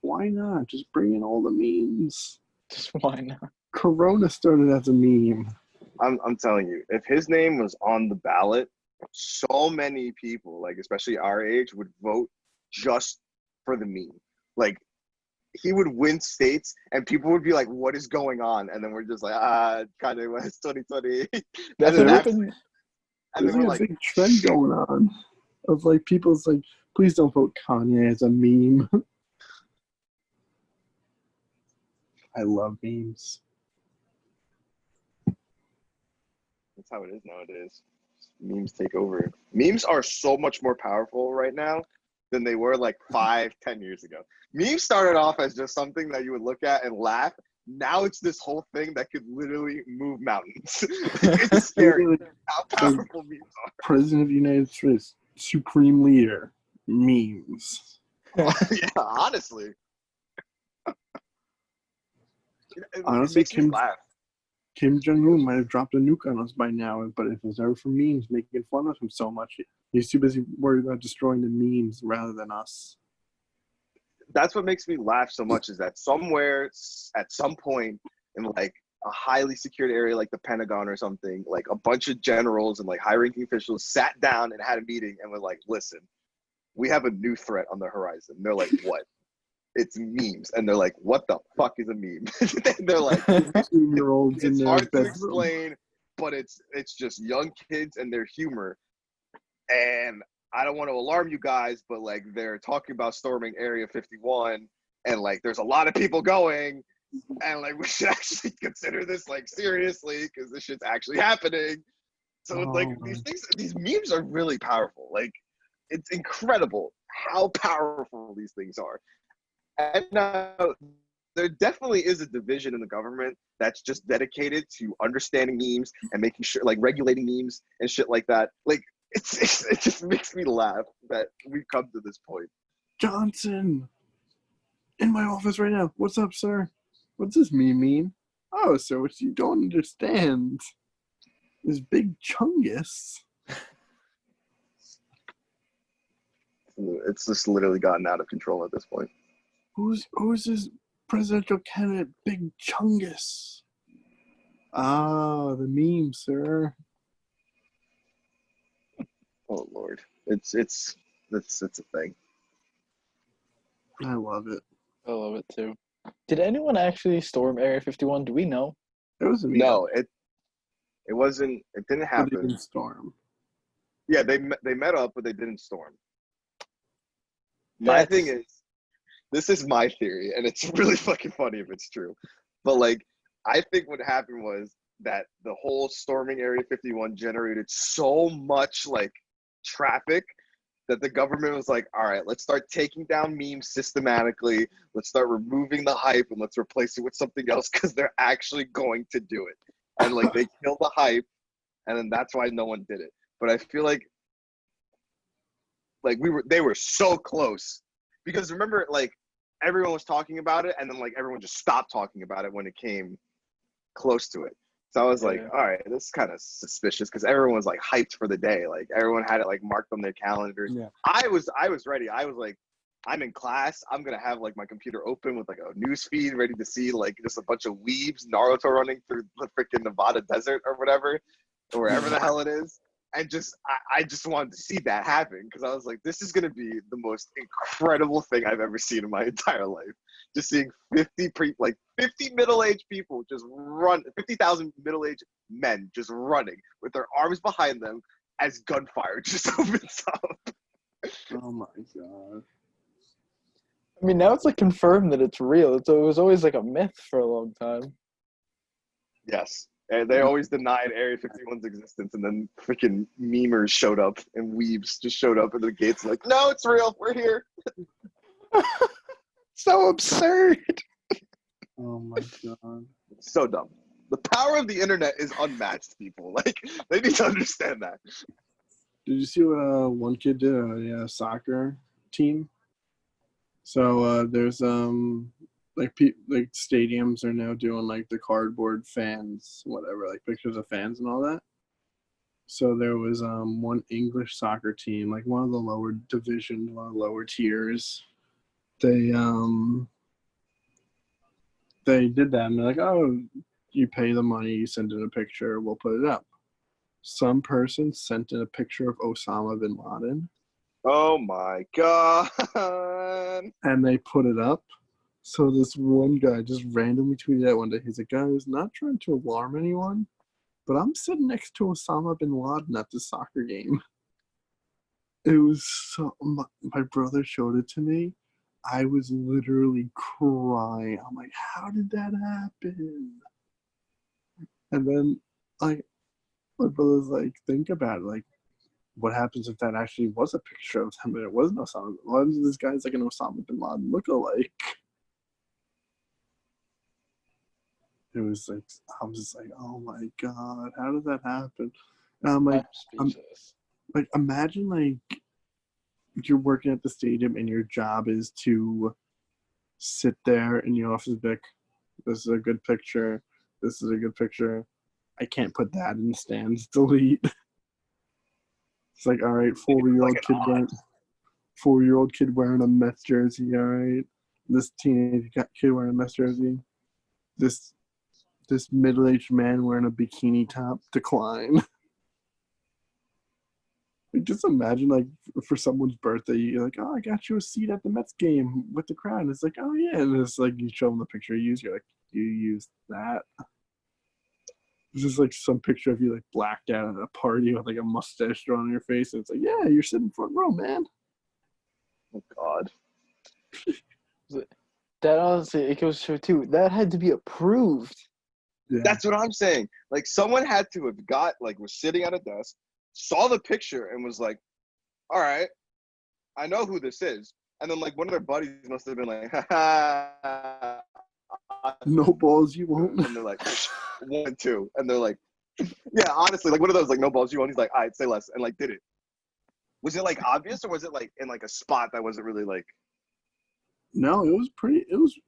why not? Just bring in all the memes. Just why not? Corona started as a meme. I'm telling you, if his name was on the ballot, so many people, like especially our age, would vote just for the meme. Like, he would win states, and people would be like, "What is going on?" And then we're just like, Kanye West 2020. That's what happened. And There's then we're like a like, big trend going on of like people's like, please don't vote Kanye as a meme. I love memes. that's how it is nowadays. Memes take over. Memes are so much more powerful right now than they were like 5-10 years ago. Memes started off as just something that you would look at and laugh. Now it's this whole thing that could literally move mountains. Like, it's scary how powerful memes are. President of the United States, supreme leader, memes. Yeah, honestly. Honestly, it makes me laugh. Kim Jong-un might have dropped a nuke on us by now, but if it was ever for memes making fun of him so much, he's too busy worried about destroying the memes rather than us. That's what makes me laugh so much, is that somewhere at some point in like a highly secured area like the Pentagon or something, like a bunch of generals and like high-ranking officials sat down and had a meeting and were like, listen, we have a new threat on the horizon. They're like, what? It's memes. And they're like, what the fuck is a meme? And they're like, 2-year-olds in it's their hard to bedroom. explain, but it's just young kids and their humor. And I don't want to alarm you guys, but like, they're talking about storming Area 51, and like there's a lot of people going, and like we should actually consider this like seriously, because this shit's actually happening. So it's like these memes are really powerful. Like, it's incredible how powerful these things are. And there definitely is a division in the government that's just dedicated to understanding memes and making sure, like, regulating memes and shit like that. Like, it just makes me laugh that we've come to this point. Johnson, in my office right now. What's up, sir? What's this meme mean? Oh, sir, what you don't understand is Big Chungus. It's just literally gotten out of control at this point. Who's this presidential candidate, Big Chungus? Ah, the meme, sir. Oh Lord, it's a thing. I love it. I love it too. Did anyone actually storm Area 51? Do we know? It was a meme. No, it wasn't. It didn't But happen. they didn't storm. Yeah, they met up, but they didn't storm. My thing is, this is my theory, and it's really fucking funny if it's true. But like, I think what happened was that the whole storming Area 51 generated so much like traffic that the government was like, all right, let's start taking down memes systematically. Let's start removing the hype and let's replace it with something else, because they're actually going to do it. And like, they killed the hype, and then that's why no one did it. But I feel like they were so close, because remember, like, everyone was talking about it, and then like everyone just stopped talking about it when it came close to it. So I was like, all right, this is kind of suspicious, because everyone was like hyped for the day. Like, everyone had it like marked on their calendars. Yeah. I was ready. I was like, I'm in class. I'm gonna have like my computer open with like a news feed ready to see like just a bunch of weebs, Naruto running through the freaking Nevada desert or whatever, or wherever the hell it is. And I just wanted to see that happen, because I was like, this is gonna be the most incredible thing I've ever seen in my entire life. Just seeing 50 middle-aged people just run, 50,000 middle-aged men just running with their arms behind them as gunfire just opens up. Oh my god. I mean, now it's like confirmed that it's real. It was always like a myth for a long time. Yes. And they always denied Area 51's existence, and then freaking memers showed up, and weebs just showed up at the gates like, no, it's real. We're here. So absurd. Oh my god. It's so dumb. The power of the internet is unmatched, people. Like, they need to understand that. Did you see what one kid did? A soccer team. So there's like stadiums are now doing like the cardboard fans, whatever, like pictures of fans and all that. So there was one English soccer team, like one of the lower divisions, one of the lower tiers. They did that, and they're like, oh, you pay the money, you send in a picture, we'll put it up. Some person sent in a picture of Osama bin Laden. Oh my god. And they put it up. So this one guy just randomly tweeted out one day. He's like, guys, not trying to alarm anyone, but I'm sitting next to Osama bin Laden at the soccer game. It was so. My brother showed it to me. I was literally crying. I'm like, how did that happen? And then, like, my brother's like, think about it. Like, what happens if that actually was a picture of him and it wasn't Osama? What if this guy's like an Osama bin Laden lookalike? It was like, I'm just like, oh my god, how did that happen? And I'm like, I'm speechless. like, imagine like you're working at the stadium and your job is to sit there in your office and be like, this is a good picture. This is a good picture. I can't put that in the stands. Delete. It's like, all right, 4-year-old kid wearing a Mets jersey. All right, this teenage kid wearing a Mets jersey. This middle-aged man wearing a bikini top. Decline. Like, just imagine, like, for someone's birthday, you're like, oh, I got you a seat at the Mets game with the crowd. And it's like, oh yeah, and it's like you show them the picture you use. You're like, you used that. This is like some picture of you like blacked out at a party with like a mustache drawn on your face. And it's like, yeah, you're sitting front row, man. Oh god. That honestly, it goes to show too. That had to be approved. Yeah. That's what I'm saying. Like someone had to have was sitting at a desk, saw the picture and was like, all right, I know who this is. And then like one of their buddies must have been like, ha ha. No balls you won't. And they're like, 1, 2. And they're like, yeah, honestly, like one of those like no balls you won't. He's like, all right, say less, and like did it. Was it like obvious or was it like in like a spot that wasn't really like? No, it was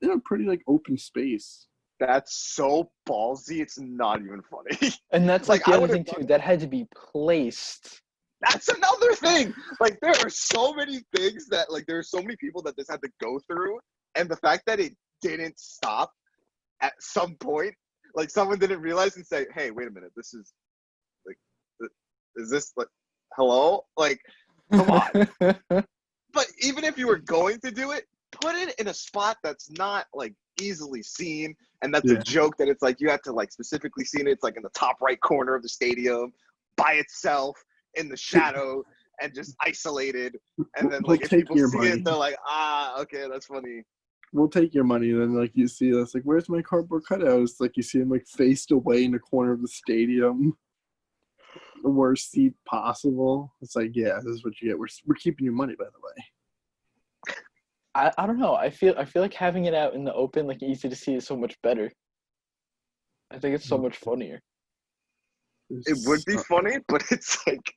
in a pretty like open space. That's so ballsy. It's not even funny. And that's like Like, the I other thing would've too. That had to be placed. That's another thing. Like there are so many things that like there are so many people that this had to go through, and the fact that it didn't stop at some point, like someone didn't realize and say, "Hey, wait a minute, this is like, is this like, hello? Like, come on." But even if you were going to do it, put it in a spot that's not like easily seen, and that's a joke that it's like you have to like specifically see it. It's like in the top right corner of the stadium, by itself, in the shadow, and just isolated. And then like if people see it, they're like, ah, okay, that's funny. We'll take your money. And then like you see us like, where's my cardboard cutout? It's like you see him like faced away in the corner of the stadium. The worst seat possible. It's like, yeah, this is what you get. We're keeping your money, by the way. I don't know. I feel like having it out in the open, like easy to see, is so much better. I think it's so much funnier. It would be funny, but it's like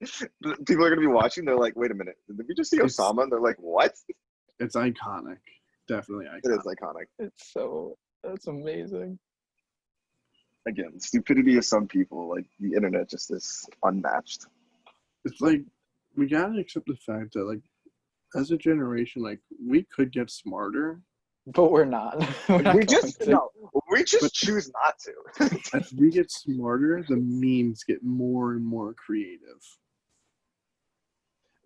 people are gonna be watching. They're like, "Wait a minute, did we just see Osama?" And they're like, "What?" It's iconic, definitely iconic. It is iconic. That's amazing. Again, stupidity of some people, like the internet, just is unmatched. It's like we gotta accept the fact that, like, as a generation, like we could get smarter, but we're not. We just choose not to. As we get smarter, the memes get more and more creative.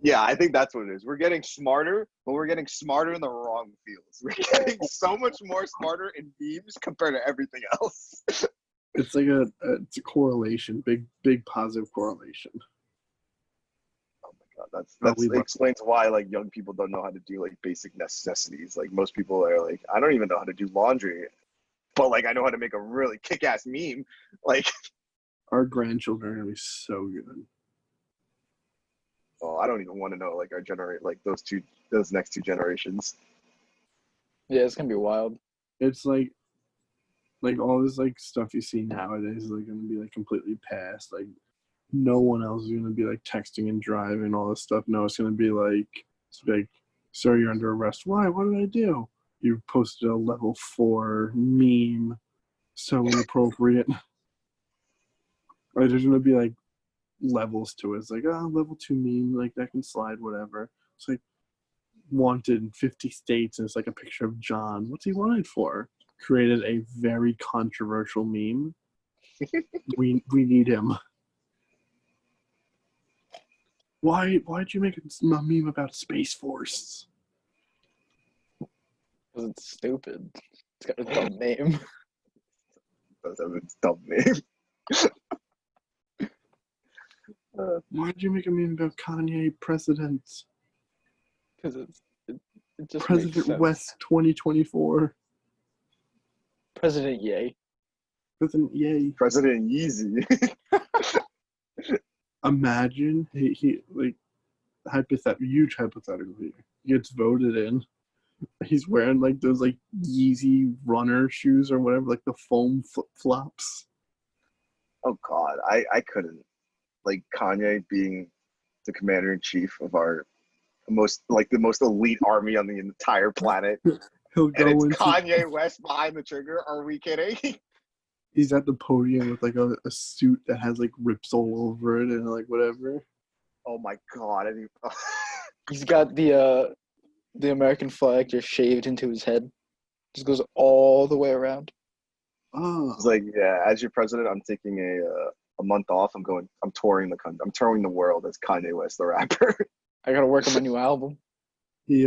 Yeah, I think that's what it is. We're getting smarter, but we're getting smarter in the wrong fields. We're getting so much more smarter in memes compared to everything else. It's like it's a correlation, big positive correlation. Oh my god, that explains why like young people don't know how to do like basic necessities. Like most people are like, I don't even know how to do laundry, but like I know how to make a really kick-ass meme. Like our grandchildren are gonna be so good. Oh, I don't even want to know like those next two generations. Yeah, it's gonna be wild. It's like all this like stuff you see nowadays is like gonna be like completely past. Like no one else is gonna be like texting and driving all this stuff. No, it's gonna be like, sir, you're under arrest. Why? What did I do? You posted a level 4 meme, so inappropriate. Or there's gonna be like levels to it. It's like, level 2 meme, like that can slide, whatever. It's like wanted in 50 states, and it's like a picture of John. What's he wanted for? Created a very controversial meme. We need him. Why'd you make a meme about Space Force? Because it's stupid. It's got a dumb name. Does have its dumb name. Why'd you make a meme about Kanye president? Because it just makes President sense. West 2024. President Yay. President Yay. President Yeezy. Imagine he like huge hypothetical here. He gets voted in. He's wearing like those like Yeezy runner shoes or whatever, like the foam flip flops. Oh God, I couldn't. Like Kanye being the commander in chief of our the most elite army on the entire planet, He'll and go it's into Kanye West behind the trigger. Are we kidding? he's at the podium with like a suit that has like rips all over it and like whatever. Oh my God! He's got the American flag just shaved into his head. Just goes all the way around. Oh, It's like, yeah, as your president, I'm taking a month off. I'm touring the country. I'm touring the world as Kanye West, the rapper. I gotta work on my new album. he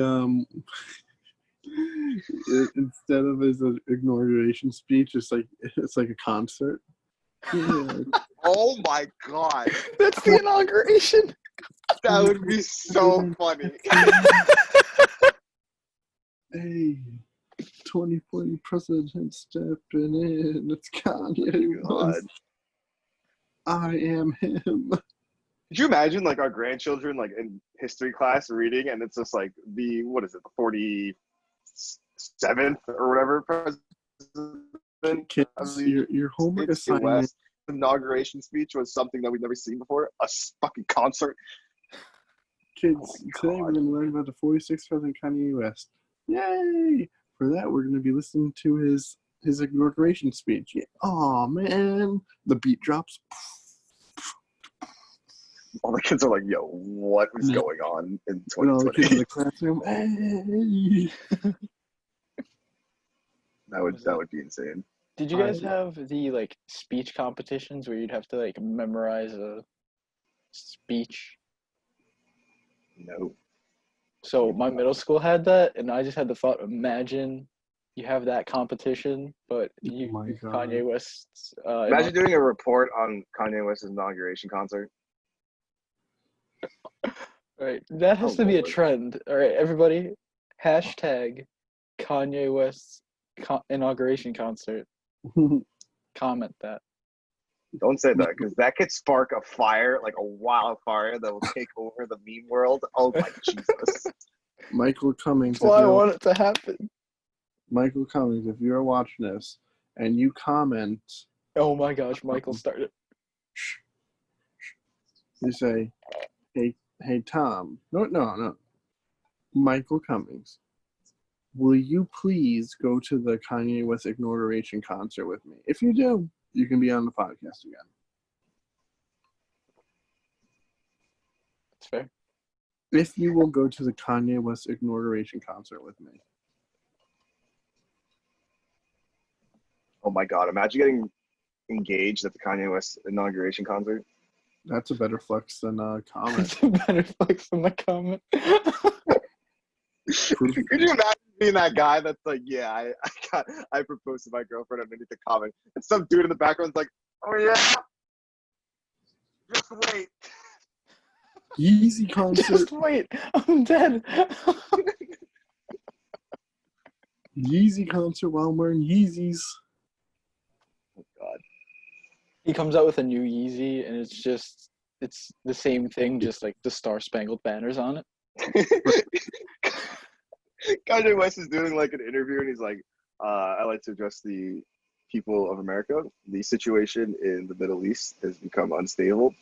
instead of his inauguration speech, it's like a concert. Yeah. Oh my God, That's the inauguration. that would be so funny. Hey, 2020 president stepping in. It's Kanye God. West. I am him. Could you imagine like our grandchildren like in history class reading, and it's just like the 47th or whatever president Kids, of the your homework Kanye assignment. West inauguration speech was something that we've never seen before. A fucking concert. Kids, Oh my today we're God. going to learn about the 46th president Kanye West. Yay! For that, we're going to be listening to his inauguration speech. Yeah. Oh man, the beat drops. All the kids are like, "Yo, what is going on in And all the kids in 2020?" the classroom. Hey. That would be insane. Did you guys have the like speech competitions where you'd have to like memorize a speech? No. So my middle school had that, and I just had the thought: imagine you have that competition, but you my God. Kanye West's. Imagine doing a report on Kanye West's inauguration concert. Right, that has Oh, to be a Lord. trend. All right, everybody, hashtag Kanye West's inauguration concert. Comment that. Don't say that, because that could spark a fire, like a wildfire that will take over the meme world. Oh my Jesus. Michael Cummings. That's why I want it to happen. Michael Cummings, if you're watching this and you comment, Oh my gosh, Michael started. you say, hey Tom. No. Michael Cummings, will you please go to the Kanye West inauguration concert with me? If you do, you can be on the podcast again. That's fair. If you will go to the Kanye West inauguration concert with me. Oh my God. Imagine getting engaged at the Kanye West inauguration concert. That's a better flex than a comment. It's a better flex than the comment. Could you imagine being that guy that's like, yeah, I proposed to my girlfriend underneath the comment, and some dude in the background's like, oh yeah, just wait. Yeezy concert. Just wait, I'm dead. Yeezy concert while I'm wearing Yeezys. Oh God. He comes out with a new Yeezy, and it's the same thing, just like the Star Spangled Banner's on it. Kanye West is doing like an interview, and he's like, I like to address the people of America. The situation in the Middle East has become unstable.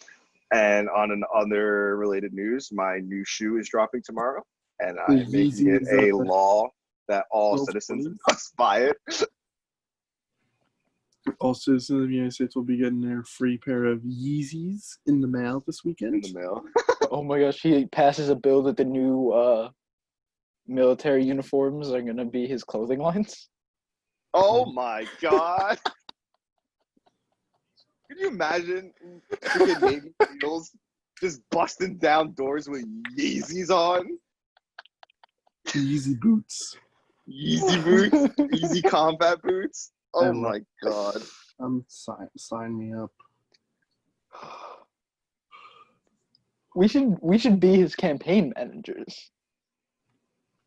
And on other related news, my new shoe is dropping tomorrow, and I'm making it a law that all citizens must buy it. All citizens of the United States will be getting their free pair of Yeezys in the mail this weekend. In the mail. Oh my gosh, he passes a bill that the new military uniforms are gonna be his clothing lines. Oh my God. Can you imagine freaking Navy SEALs just busting down doors with Yeezys on. Easy boots. Yeezy boots, easy combat boots. Oh And, my god. Sign me up. We should be his campaign managers.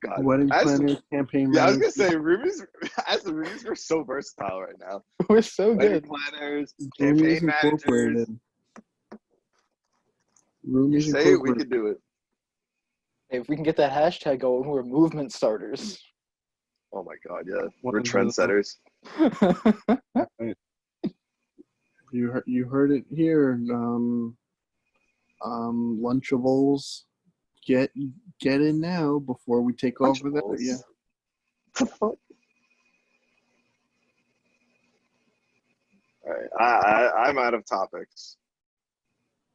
God. Wedding planner, campaign Yeah, I was manager. gonna say Roomies, we're so versatile right now. We're so Wedding good. planners, Roomies campaign managers. Incorporated. You Roomies say it, we Incorporated. can do it. Hey, if we can get that hashtag going, we're movement starters. Oh my god, yeah. One We're of the- trendsetters. You heard it here. Lunchables, get in now before we take off with it. Yeah. What the fuck? Alright, I'm out of topics.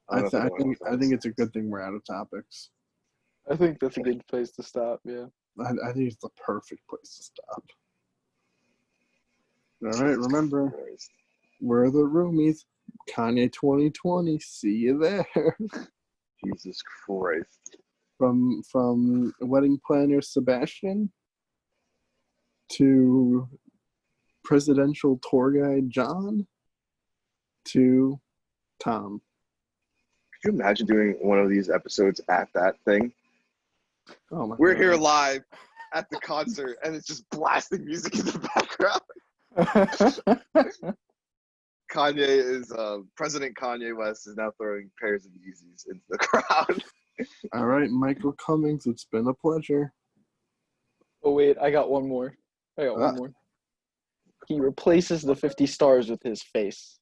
I don't know if anyone else think is. it's a good thing we're out of topics. I think that's a good place to stop, yeah. I think it's the perfect place to stop. All right, remember, Christ. we're the roomies. Kanye 2020. See you there. Jesus Christ. From wedding planner Sebastian to presidential tour guide John to Tom. Could you imagine doing one of these episodes at that thing? Oh my We're God. here live at the concert and it's just blasting music in the background. Kanye is President Kanye West is now throwing pairs of Yeezys into the crowd. All right, Michael Cummings, it's been a pleasure. Oh wait, I got one more. One more. He replaces the 50 stars with his face.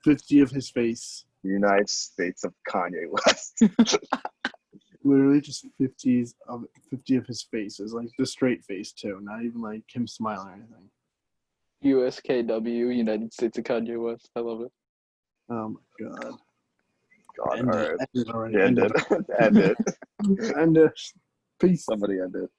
50 of his face. United States of Kanye West. Literally just 50 of his faces, like the straight face too, not even like him smiling or anything. USKW, United States of Kanye West. I love it. Oh my God. God, End all it. right. End it already. End it. End it. End it. Peace. Somebody end it.